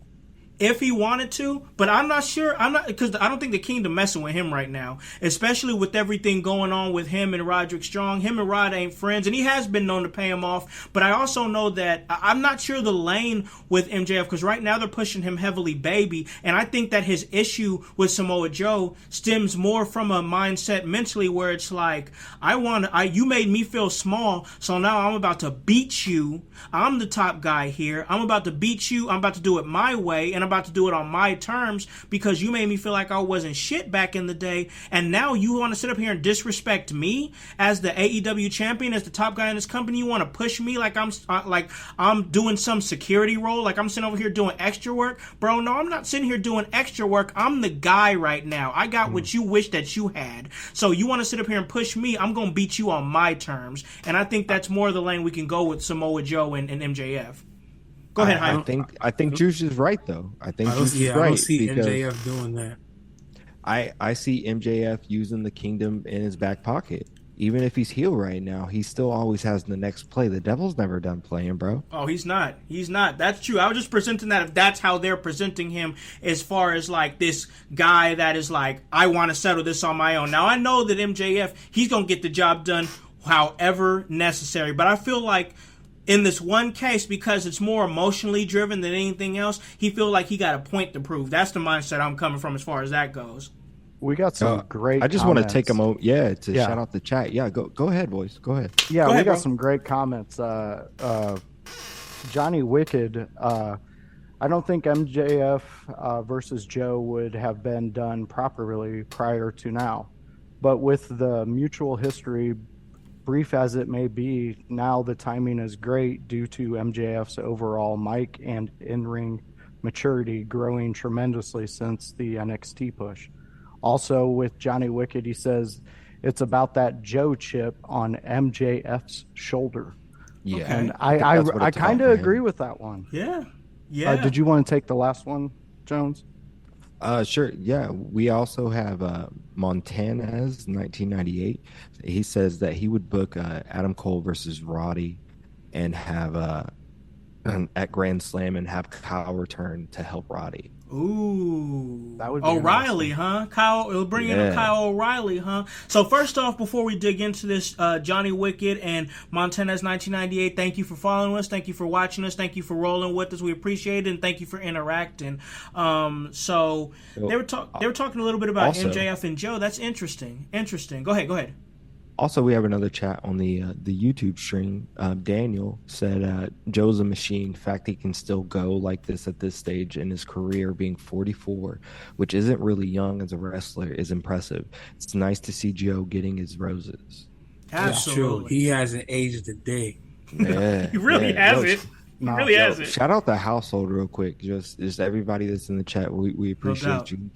If he wanted to, but I'm not sure. Because I don't think the Kingdom messing with him right now, especially with everything going on with him and Roderick Strong. Him and Rod ain't friends, and he has been known to pay him off. But I also know that I'm not sure the lane with MJF, because right now they're pushing him heavily baby, and I think that his issue with Samoa Joe stems more from a mindset mentally where it's like, you made me feel small, so now I'm about to beat you. I'm the top guy here. I'm about to beat you. I'm about to do it my way, and I'm about to do it on my terms because you made me feel like I wasn't shit back in the day, and now you want to sit up here and disrespect me as the AEW champion, as the top guy in this company. You want to push me like I'm doing some security role, like I'm sitting over here doing extra work. Bro, no, I'm not sitting here doing extra work. I'm the guy right now. I got what you wish that you had. So you want to sit up here and push me, I'm going to beat you on my terms. And I think that's more the lane we can go with Samoa Joe and MJF. Go ahead, Hyde. I think Juice is right, though. I don't see MJF doing that. I see MJF using the Kingdom in his back pocket. Even if he's heel right now, he still always has the next play. The Devil's never done playing, bro. Oh, he's not. That's true. I was just presenting that if that's how they're presenting him, as far as like this guy that is like, I want to settle this on my own. Now, I know that MJF, he's going to get the job done however necessary. But I feel like in this one case, because it's more emotionally driven than anything else, he feels like he got a point to prove. That's the mindset I'm coming from as far as that goes. We got some great I just comments. want to take a moment, to shout out the chat. Yeah, go ahead, boys. Go ahead. Yeah, we got some great comments. Johnny Wicked, I don't think MJF versus Joe would have been done properly prior to now. But with the mutual history, brief as it may be, now the timing is great due to MJF's overall mic and in-ring maturity growing tremendously since the NXT push. Also, with Johnny Wicked, he says it's about that Joe chip on MJF's shoulder. Yeah, and I kind of agree with that one. Yeah. Did you want to take the last one, Jones? Sure. Yeah, we also have Montanez, 1998. He says that he would book Adam Cole versus Roddy, and have at Grand Slam, and have Kyle return to help Roddy. Ooh, that would be O'Reilly, huh? Kyle, it'll bring in Kyle O'Reilly, huh? So first off, before we dig into this, Johnny Wicked and Montanez 1998, thank you for following us, thank you for watching us, thank you for rolling with us. We appreciate it, and thank you for interacting. So they were talking a little bit about also, MJF and Joe. That's interesting. Go ahead. Also, we have another chat on the YouTube stream. Daniel said Joe's a machine. The fact he can still go like this at this stage in his career, being 44, which isn't really young as a wrestler, is impressive. It's nice to see Joe getting his roses. Absolutely. He hasn't aged a day. Yeah, he really hasn't. He really hasn't. Shout out the household real quick. Just everybody that's in the chat. We appreciate you.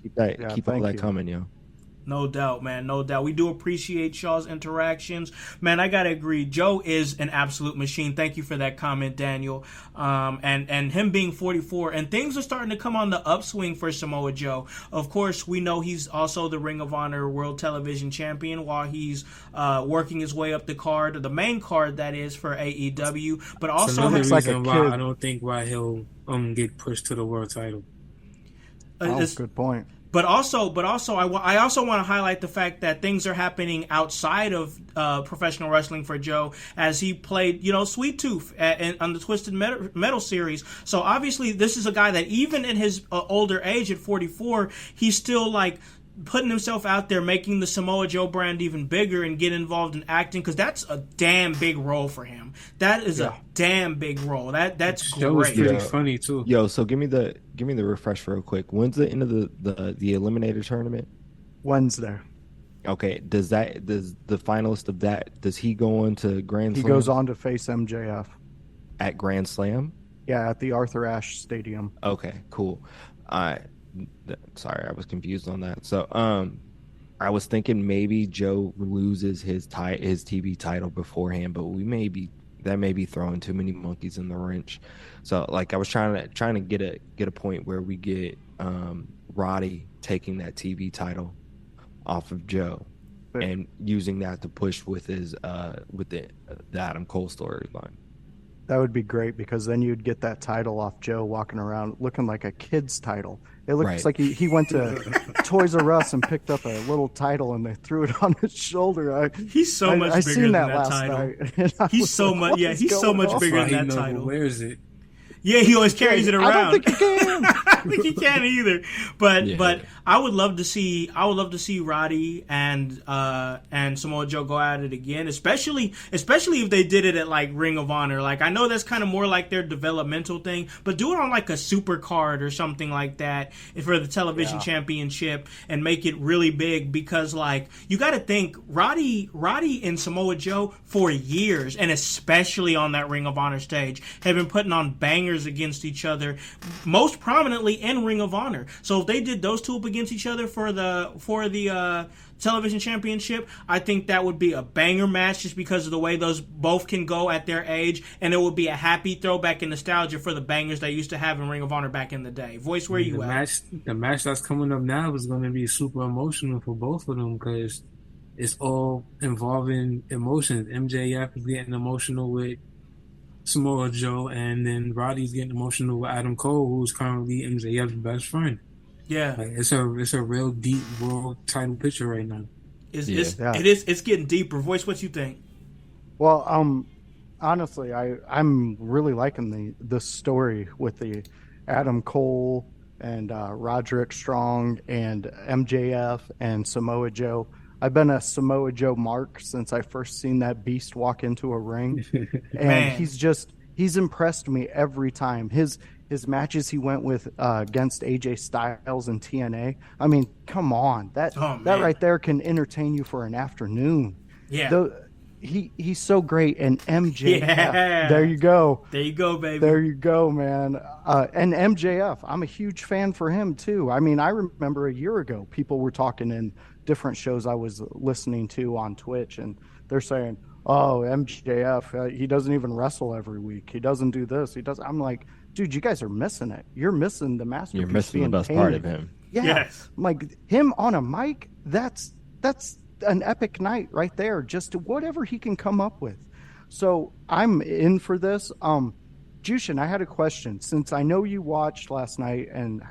Keep all that coming, yo. No doubt, man. No doubt. We do appreciate Shaw's interactions. Man, I gotta agree. Joe is an absolute machine. Thank you for that comment, Daniel. And him being 44, and things are starting to come on the upswing for Samoa Joe. Of course, we know he's also the Ring of Honor World Television Champion while he's working his way up the card, the main card that is for AEW. But also, looks like a kid. I don't think why he'll get pushed to the world title. Good point. But also, I also want to highlight the fact that things are happening outside of professional wrestling for Joe, as he played, Sweet Tooth on the Twisted Metal series. So obviously, this is a guy that even in his older age at 44, he's still like putting himself out there, making the Samoa Joe brand even bigger, and get involved in acting, because that's a damn big role for him. That is a damn big role. That's great. Was pretty funny too. Yo, so give me the refresh real quick. When's the end of the eliminator tournament? Wednesday. Okay. Does the finalist of that, does he go on to Grand Slam? He goes on to face MJF at Grand Slam. Yeah, at the Arthur Ashe Stadium. Okay, cool. Sorry, I was confused on that. So, I was thinking maybe Joe loses his TV title beforehand, but that may be throwing too many monkeys in the wrench. So, like, I was trying to get a point where we get Roddy taking that TV title off of Joe, and using that to push with his with the Adam Cole storyline. That would be great, because then you'd get that title off Joe walking around looking like a kid's title. It looks like he went to Toys R Us and picked up a little title and they threw it on his shoulder. He's so much bigger than that title. He's so much bigger than that title. Where is it? Yeah, he always carries it around. I don't think he can. I don't think he can either. But I would love to see Roddy and Samoa Joe go at it again, especially if they did it at like Ring of Honor. Like, I know that's kind of more like their developmental thing, but do it on like a super card or something like that for the television championship, and make it really big, because like, you got to think Roddy and Samoa Joe for years, and especially on that Ring of Honor stage, have been putting on bangers against each other, most prominently in Ring of Honor. So if they did those two up against each other for the television championship, I think that would be a banger match, just because of the way those both can go at their age, and it would be a happy throwback and nostalgia for the bangers they used to have in Ring of Honor back in the day. Voice, where you at? The match that's coming up now is going to be super emotional for both of them, because it's all involving emotions. MJF is getting emotional with Samoa Joe, and then Roddy's getting emotional with Adam Cole, who's currently MJF's best friend. Yeah, like, it's a real deep world title picture right now. It's getting deeper. Voice, what you think? Well, honestly, I'm really liking the story with the Adam Cole and Roderick Strong and MJF and Samoa Joe. I've been a Samoa Joe mark since I first seen that beast walk into a ring. And he's impressed me every time. His matches he went with against AJ Styles and TNA. I mean, come on. That right there can entertain you for an afternoon. Yeah. He's so great. And MJF, there you go. There you go, baby. There you go, man. And MJF, I'm a huge fan for him too. I mean, I remember a year ago, people were talking in different shows I was listening to on Twitch, and they're saying, "Oh, MJF, he doesn't even wrestle every week. He doesn't do this. He does." I'm like, dude, you guys are missing it. You're missing the masterpiece. You're missing the best part of him. Yeah. Yes. Like, him on a mic, that's an epic night right there. Just whatever he can come up with. So I'm in for this. Jushin, I had a question. Since I know you watched last night, and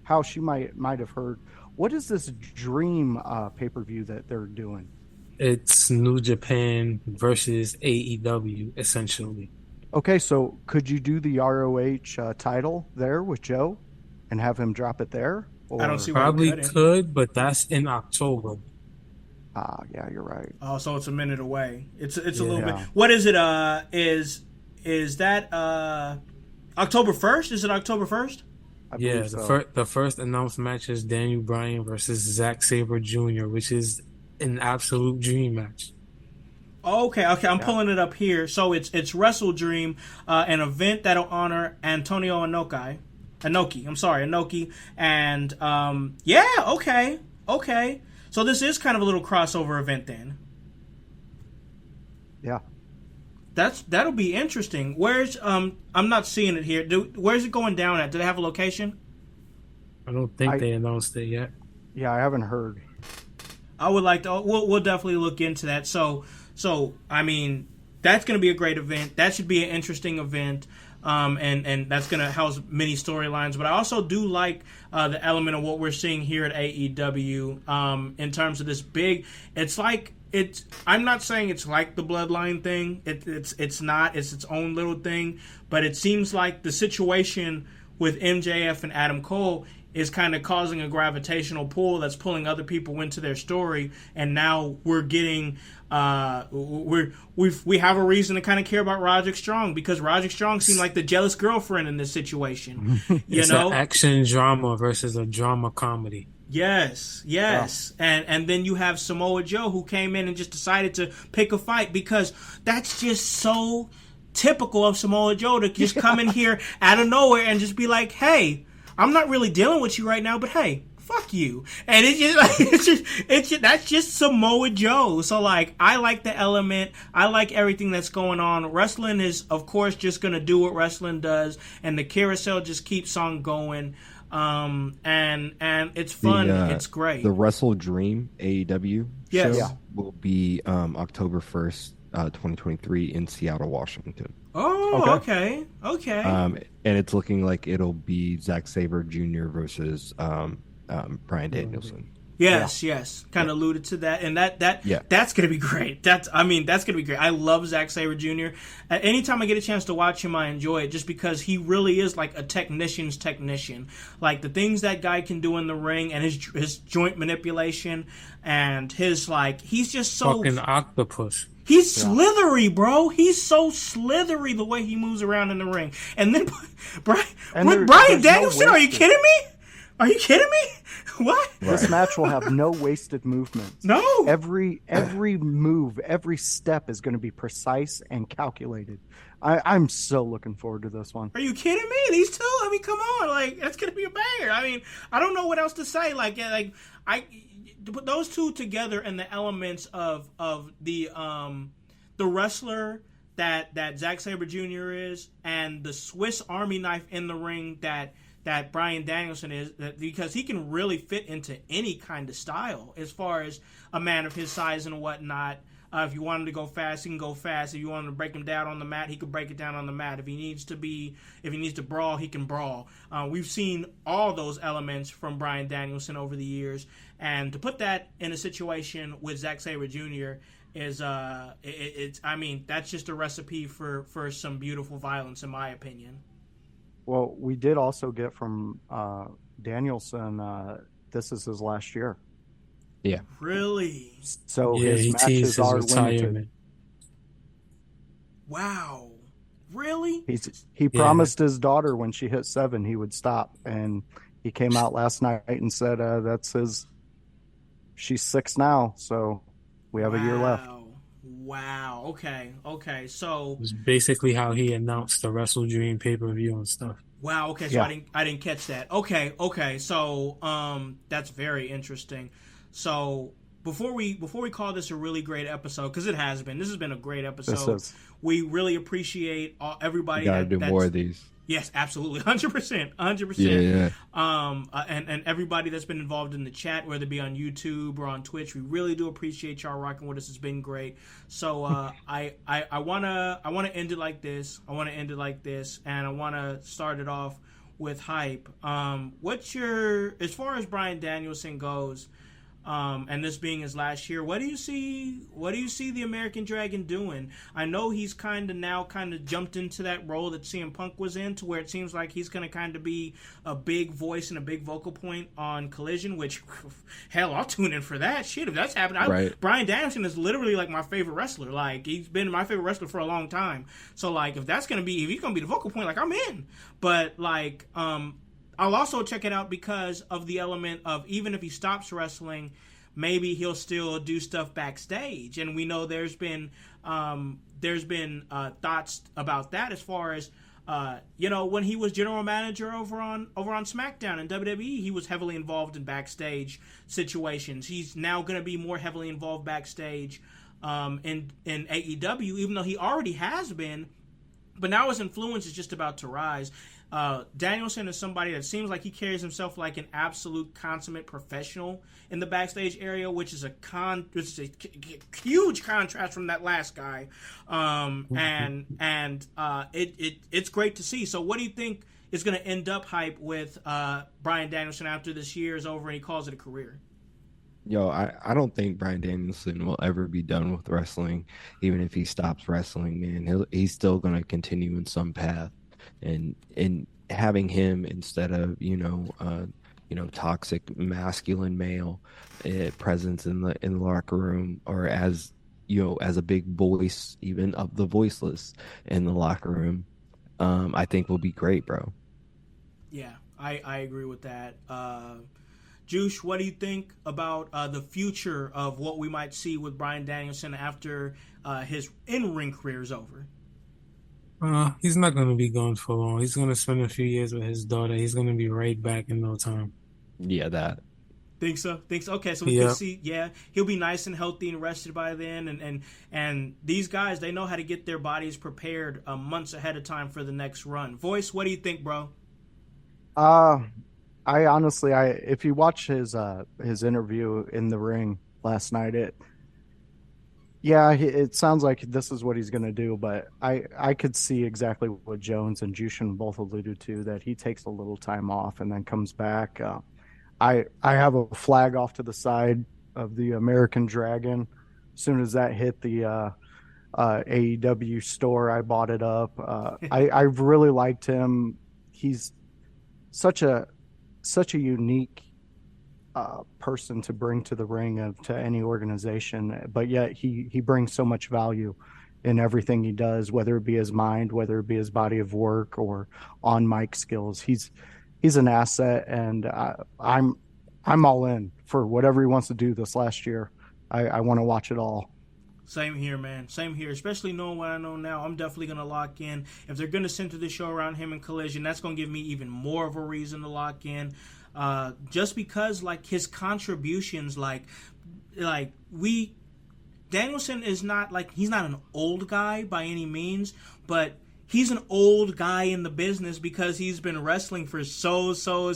how she might have heard, what is this Dream pay-per-view that they're doing? It's New Japan versus AEW, essentially. Okay, so could you do the ROH title there with Joe and have him drop it there? Or... I don't see why probably could, but that's in October. Yeah, you're right. Oh, so it's a minute away. It's a little bit. What is it? Is that October 1st? Is it October 1st? Yeah, the first announced match is Daniel Bryan versus Zack Sabre Jr., which is an absolute dream match. Okay. I'm pulling it up here. So it's Wrestle Dream, an event that'll honor Antonio Inoki. I'm sorry, Inoki. And okay. So this is kind of a little crossover event then. Yeah. That'll be interesting. Where's I'm not seeing it here. Where's it going down at? Do they have a location? I don't think they announced it yet. Yeah, I haven't heard. I would like to. We'll definitely look into that. So I mean, that's going to be a great event. That should be an interesting event. And that's going to house many storylines. But I also do like the element of what we're seeing here at AEW in terms of this big. It's like I'm not saying it's like the Bloodline thing. It's not. It's its own little thing. But it seems like the situation with MJF and Adam Cole is kind of causing a gravitational pull that's pulling other people into their story, and now we're getting we have a reason to kind of care about Roderick Strong, because Roderick Strong seemed like the jealous girlfriend in this situation. It's an action drama versus a drama comedy. Yes. Yeah. And then you have Samoa Joe, who came in and just decided to pick a fight, because that's just so typical of Samoa Joe to just come in here out of nowhere and just be like, hey, I'm not really dealing with you right now, but hey, fuck you. And that's just Samoa Joe. So like, I like the element. I like everything that's going on. Wrestling is, of course, just gonna do what wrestling does, and the carousel just keeps on going. And it's fun. It's great. The Wrestle Dream AEW show will be October 1st, 2023 in Seattle, Washington. Oh, okay. And it's looking like it'll be Zack Sabre Jr. versus Bryan Danielson. Yes. Kind of alluded to that, and that's gonna be great. That's gonna be great. I love Zack Sabre Jr. Anytime I get a chance to watch him, I enjoy it, just because he really is like a technician's technician. Like the things that guy can do in the ring, and his joint manipulation, and his he's just so fucking octopus. He's slithery, bro. He's so slithery the way he moves around in the ring. And then Bryan Danielson, are you kidding me? Are you kidding me? What? This match will have no wasted movements. No. Every move, every step is going to be precise and calculated. I'm so looking forward to this one. Are you kidding me? These two? I mean, come on. That's going to be a banger. I mean, I don't know what else to say. To put those two together, and the elements of the wrestler that Zack Sabre Jr. is, and the Swiss Army knife in the ring that Bryan Danielson is, because he can really fit into any kind of style as far as a man of his size and whatnot. If you want him to go fast, he can go fast. If you want him to break him down on the mat, he can break it down on the mat. If he needs to brawl, he can brawl. We've seen all those elements from Bryan Danielson over the years, and to put that in a situation with Zack Sabre Jr. is that's just a recipe for some beautiful violence, in my opinion. Well, we did also get from Danielson, this is his last year. Yeah. Really? So his matches are limited. Wow. Really? He promised his daughter when she hit 7 he would stop, and he came out last night and said that's his. She's 6 now, so we have a year left. Wow. Okay. So it was basically how he announced the Wrestle Dream pay-per-view and stuff. Wow. Okay. So I didn't catch that. Okay. So that's very interesting. So before we call this a really great episode, because it has been. This has been a great episode. We really appreciate everybody. You gotta do more of these. Yes, absolutely, 100%. Yeah. And everybody that's been involved in the chat, whether it be on YouTube or on Twitch, we really do appreciate y'all rocking with us. It's been great. So I wanna end it like this. And I wanna start it off with hype. What's your, as far as Bryan Danielson goes, and this being his last year, what do you see the American Dragon doing? I know he's kind of jumped into that role that CM Punk was in, to where it seems like he's going to kind of be a big voice and a big vocal point on Collision, which, hell, I'll tune in for that. Shit, if that's happening. Right. Bryan Danielson is literally like my favorite wrestler. Like, he's been my favorite wrestler for a long time. So, like, if he's going to be the vocal point, like, I'm in. But, like, I'll also check it out because of the element of, even if he stops wrestling, maybe he'll still do stuff backstage. And we know there's been thoughts about that, as far as When he was general manager over on SmackDown in WWE, he was heavily involved in backstage situations. He's now going to be more heavily involved backstage in AEW, even though he already has been. But now his influence is just about to rise. Danielson is somebody that seems like he carries himself like an absolute consummate professional in the backstage area, which is a huge contrast from that last guy. It's great to see. So, what do you think is going to end up hype with Bryan Danielson after this year is over and he calls it a career? Yo, I don't think Bryan Danielson will ever be done with wrestling, even if he stops wrestling, man. He's still gonna continue in some path, and having him instead of toxic masculine male presence in the locker room, or as as a big voice even of the voiceless in the locker room, I think will be great, bro. Yeah, I agree with that. Juice, what do you think about the future of what we might see with Bryan Danielson after his in-ring career is over? He's not going to be gone for long. He's going to spend a few years with his daughter. He's going to be right back in no time. Yeah, that. Think so? Okay, so we can see, he'll be nice and healthy and rested by then. And these guys, they know how to get their bodies prepared months ahead of time for the next run. Voice, what do you think, bro? I honestly, if you watch his interview in the ring last night, it sounds like this is what he's going to do. But I could see exactly what Jones and Jushin both alluded to, that he takes a little time off and then comes back. I have a flag off to the side of the American Dragon. As soon as that hit the AEW store, I bought it up. I really liked him. He's such a unique person to bring to the ring to any organization, but yet he brings so much value in everything he does, whether it be his mind, whether it be his body of work, or on mic skills. He's an asset, and I'm all in for whatever he wants to do this last year. I want to watch it all. Same here, man. Same here. Especially knowing what I know now, I'm definitely going to lock in. If they're going to center the show around him and Collision, that's going to give me even more of a reason to lock in. Just because, like, his contributions, Danielson is not, like, he's not an old guy by any means, but he's an old guy in the business because he's been wrestling for so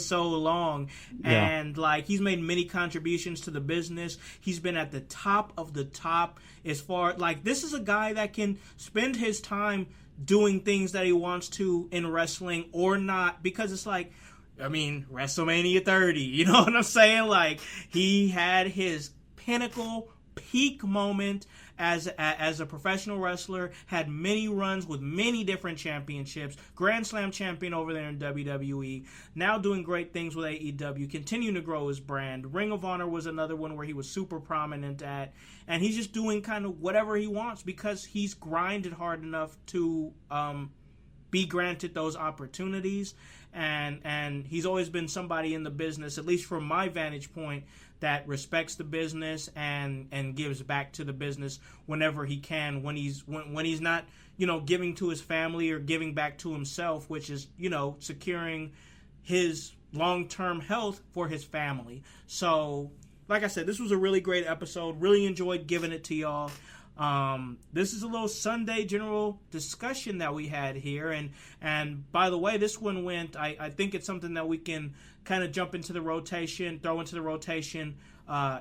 long. Yeah. And, like, he's made many contributions to the business. He's been at the top of the top as far, like, this is a guy that can spend his time doing things that he wants to in wrestling or not, because it's like, I mean, WrestleMania 30, you know what I'm saying? Like, he had his pinnacle peak moment as a professional wrestler, had many runs with many different championships, Grand Slam champion over there in WWE, now doing great things with AEW, continuing to grow his brand. Ring of Honor was another one where he was super prominent at, and he's just doing kind of whatever he wants because he's grinded hard enough to be granted those opportunities. And he's always been somebody in the business, at least from my vantage point, that respects the business and gives back to the business whenever he can, when he's not, giving to his family or giving back to himself, which is, securing his long-term health for his family. So, like I said, this was a really great episode. Really enjoyed giving it to y'all. This is a little Sunday general discussion that we had here, and by the way, this one went, I think it's something that we can kind of throw into the rotation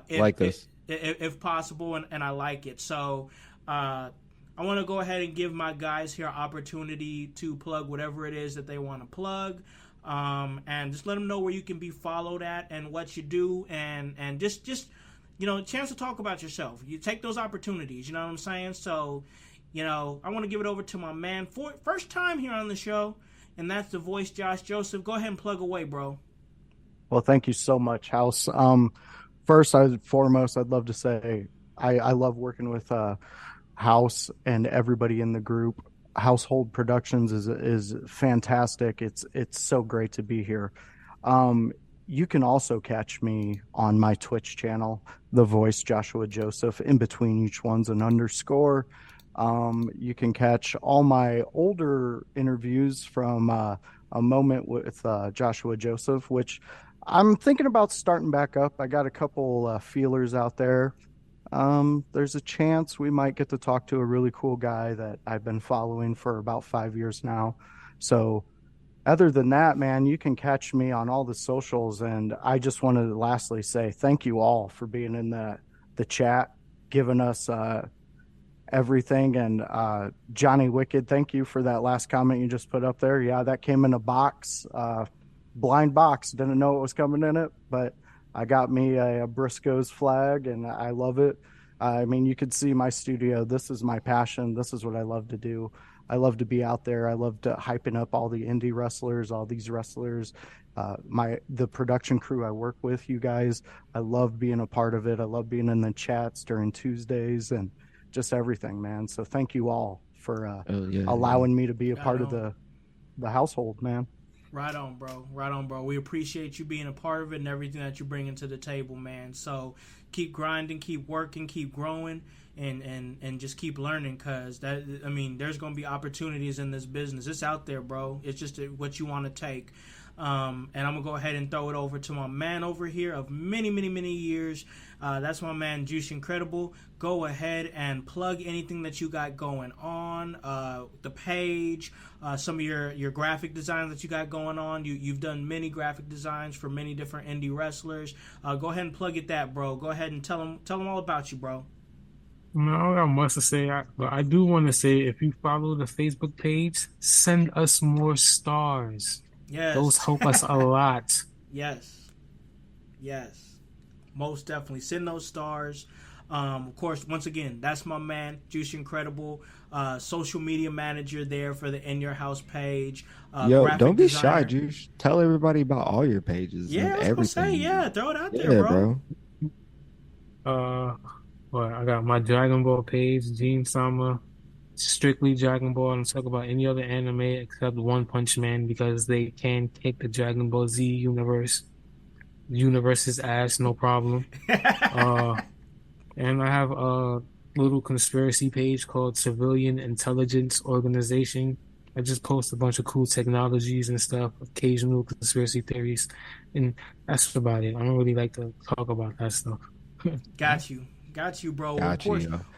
if possible, and I like it. So I want to go ahead and give my guys here an opportunity to plug whatever it is that they want to plug, and just let them know where you can be followed at and what you do, and just a chance to talk about yourself. You take those opportunities, you know what I'm saying? So, I want to give it over to my man, first time here on the show, and that's the voice, Josh Joseph. Go ahead and plug away, bro. Well, thank you so much, House. First and foremost, I'd love to say I love working with House and everybody in the group. Household Productions is fantastic. It's so great to be here. You can also catch me on my Twitch channel, The Voice Joshua Joseph. In between each one's an underscore. You can catch all my older interviews from a moment with Joshua Joseph, which I'm thinking about starting back up. I got a couple feelers out there. There's a chance we might get to talk to a really cool guy that I've been following for about 5 years now. So, other than that, man, you can catch me on all the socials. And I just wanted to lastly say thank you all for being in the chat, giving us everything. And Johnny Wicked, thank you for that last comment you just put up there. Yeah, that came in a box, blind box. Didn't know it was coming in it, but I got me a Briscoe's flag, and I love it. I mean, you could see my studio. This is my passion. This is what I love to do. I love to be out there. I love to hyping up all the indie wrestlers, all these wrestlers. The production crew I work with, you guys. I love being a part of it. I love being in the chats during Tuesdays and just everything, man. So thank you all for allowing me to be a part of the household, man. Right on, bro. Right on, bro. We appreciate you being a part of it and everything that you're bringing to the table, man. So keep grinding, keep working, keep growing, and just keep learning. Cause there's gonna be opportunities in this business. It's out there, bro. It's just what you want to take. And I'm gonna go ahead and throw it over to my man over here of many, many, many years. That's my man Juice Incredible. Go ahead and plug anything that you got going on, the page, some of your graphic designs that you got going on. You've done many graphic designs for many different indie wrestlers. Go ahead and plug it that, bro. Go ahead and tell them all about you, bro. I don't got much to say, but I do want to say if you follow the Facebook page, send us more stars. Yes. Those help us a lot. Yes. Yes. Most definitely. Send those stars. Of course, once again, that's my man, Juice Incredible, social media manager there for the In Your House page. Yo, don't be designer. shy, Juice. Tell everybody about all your pages. Yeah, and I was everything. gonna say, yeah, throw it out there, bro. Well, I got my Dragon Ball page, Gene Sama, strictly Dragon Ball. I don't talk about any other anime except One Punch Man because they can kick the Dragon Ball Z universe's ass, no problem. And I have a little conspiracy page called Civilian Intelligence Organization. I just post a bunch of cool technologies and stuff, occasional conspiracy theories, and that's about it. I don't really like to talk about that stuff. Got you, bro.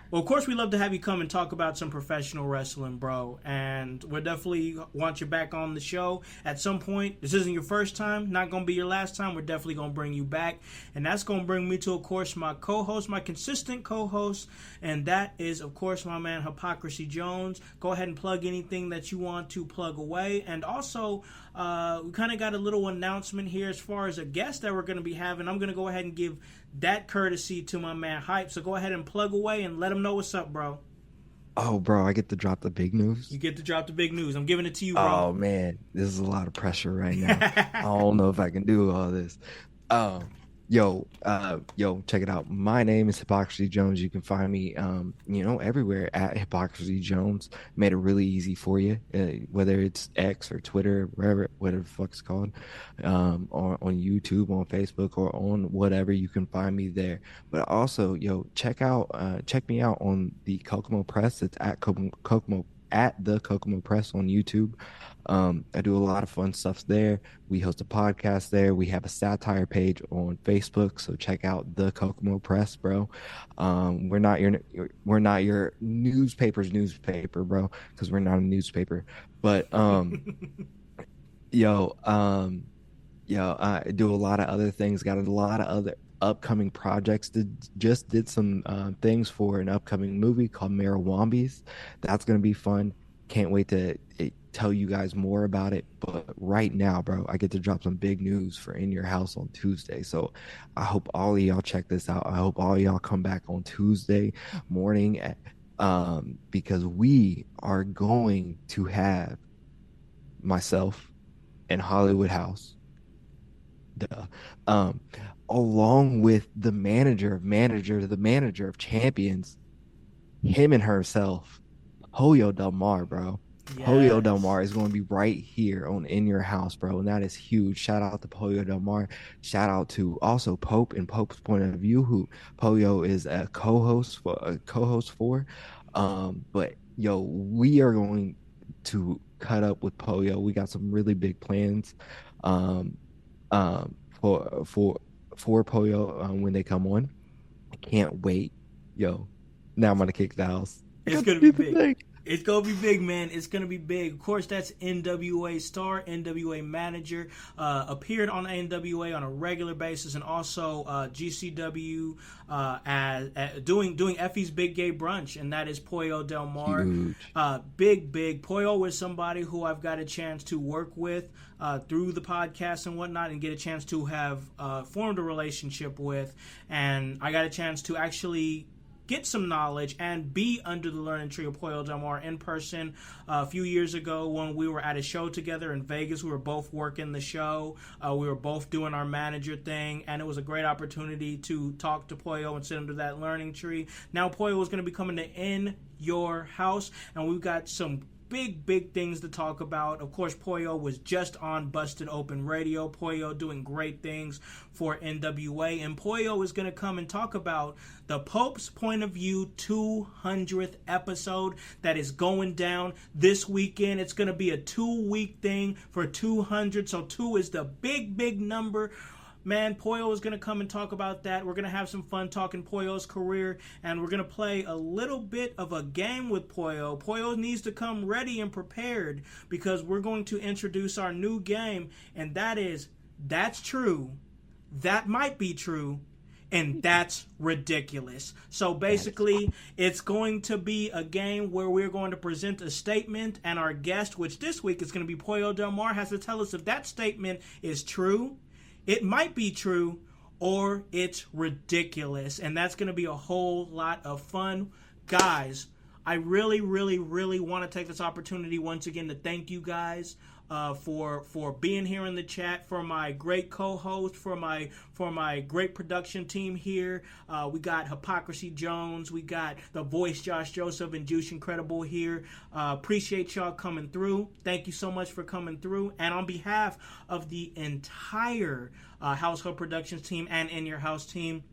Well, of course, we love to have you come and talk about some professional wrestling, bro. And we definitely want you back on the show at some point. This isn't your first time, not gonna be your last time. We're definitely gonna bring you back, and that's gonna bring me to, of course, my co-host, my consistent co-host, and that is, of course, my man Hypocrisy Jones. Go ahead and plug anything that you want to plug away, and also we kind of got a little announcement here as far as a guest that we're gonna be having. I'm gonna go ahead and give that courtesy to my man Hype. So go ahead and plug away and let him know what's up, bro. Oh, bro, I get to drop the big news. You get to drop the big news. I'm giving it to you, bro. Oh man, this is a lot of pressure right now. I don't know if I can do all this. Yo, check it out. My name is Hypocrisy Jones. You can find me, everywhere at Hypocrisy Jones. Made it really easy for you, whether it's X or Twitter, whatever the fuck it's called, or on YouTube, on Facebook, or on whatever. You can find me there. But also, check me out on the Kokomo Press. It's at Kokomo at the Kokomo Press on YouTube. I do a lot of fun stuff there. We host a podcast there. We have a satire page on Facebook, so check out the Kokomo Press, bro. We're not your newspaper's newspaper, bro, because we're not a newspaper. But I do a lot of other things. Got a lot of other upcoming projects. Just did some things for an upcoming movie called Marawambies. That's gonna be fun. Can't wait to tell you guys more about it. But right now, bro, I get to drop some big news for In Your House on Tuesday. So I hope all of y'all check this out. I hope all of y'all come back on Tuesday morning because we are going to have myself and Hollywood House, along with the manager of champions, him and herself, Hoyo Del Mar, bro. Yes. Hoyo Del Mar is going to be right here on In Your House, bro, and that is huge. Shout out to Hoyo Del Mar. Shout out to also Pope and Pope's Point of View, who Hoyo is a co-host for. But yo, we are going to cut up with Poyo. We got some really big plans um for Poyo when they come on. I can't wait. Yo, now I'm gonna kick the house. It's gonna be big. It's gonna be big, man. It's gonna be big. Of course, that's NWA star, NWA manager, appeared on NWA on a regular basis, and also GCW as doing Effie's Big Gay Brunch, and that is Pollo Del Mar. Big Pollo is somebody who I've got a chance to work with through the podcast and whatnot, and get a chance to have formed a relationship with, and I got a chance to actually get some knowledge and be under the learning tree of Pollo Del Mar in person a few years ago when we were at a show together in Vegas. We were both working the show. We were both doing our manager thing, and it was a great opportunity to talk to Pollo and sit under that learning tree. Now Pollo is going to be coming to In Your House, and we've got some big things to talk about. Of course, Pollo was just on Busted Open Radio. Pollo doing great things for NWA. And Pollo is going to come and talk about the Pope's Point of View 200th episode that is going down this weekend. It's going to be a 2-week thing for 200. So 2 is the big number. Man, Pollo is going to come and talk about that. We're going to have some fun talking Pollo's career, and we're going to play a little bit of a game with Pollo. Pollo needs to come ready and prepared because we're going to introduce our new game, and that is, that's true, that might be true, and that's ridiculous. So basically, it's going to be a game where we're going to present a statement, and our guest, which this week is going to be Pollo Del Mar, has to tell us if that statement is true, it might be true, or it's ridiculous. And that's going to be a whole lot of fun. Guys, I really want to take this opportunity once again to thank you guys for being here in the chat, for my great co-host, for my great production team here. We got Hypocrisy Jones, we got the voice Josh Joseph and Juice Incredible here. Appreciate y'all coming through. Thank you so much for coming through. And on behalf of the entire Household Productions team and In Your House team,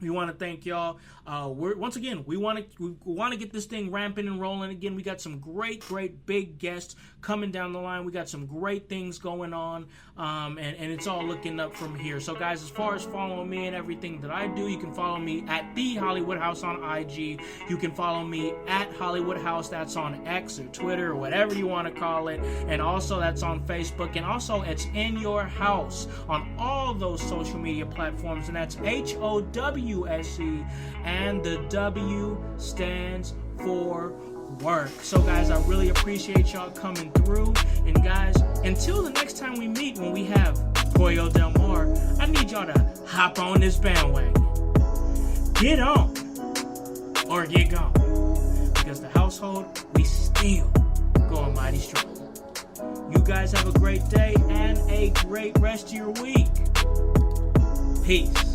we want to thank y'all. We want to get this thing ramping and rolling again. We got some great big guests coming down the line. We got some great things going on, and it's all looking up from here. So, guys, as far as following me and everything that I do, you can follow me at The Hollywood House on IG. You can follow me at Hollywood House. That's on X or Twitter or whatever you want to call it, and also that's on Facebook, and also it's In Your House on all those social media platforms, and that's HOWSE, and the W stands for work. So guys, I really appreciate y'all coming through, and guys, until the next time we meet when we have Pollo Del Mar, I need y'all to hop on this bandwagon. Get on or get gone, because the household, we still going mighty strong. You guys have a great day and a great rest of your week. Peace.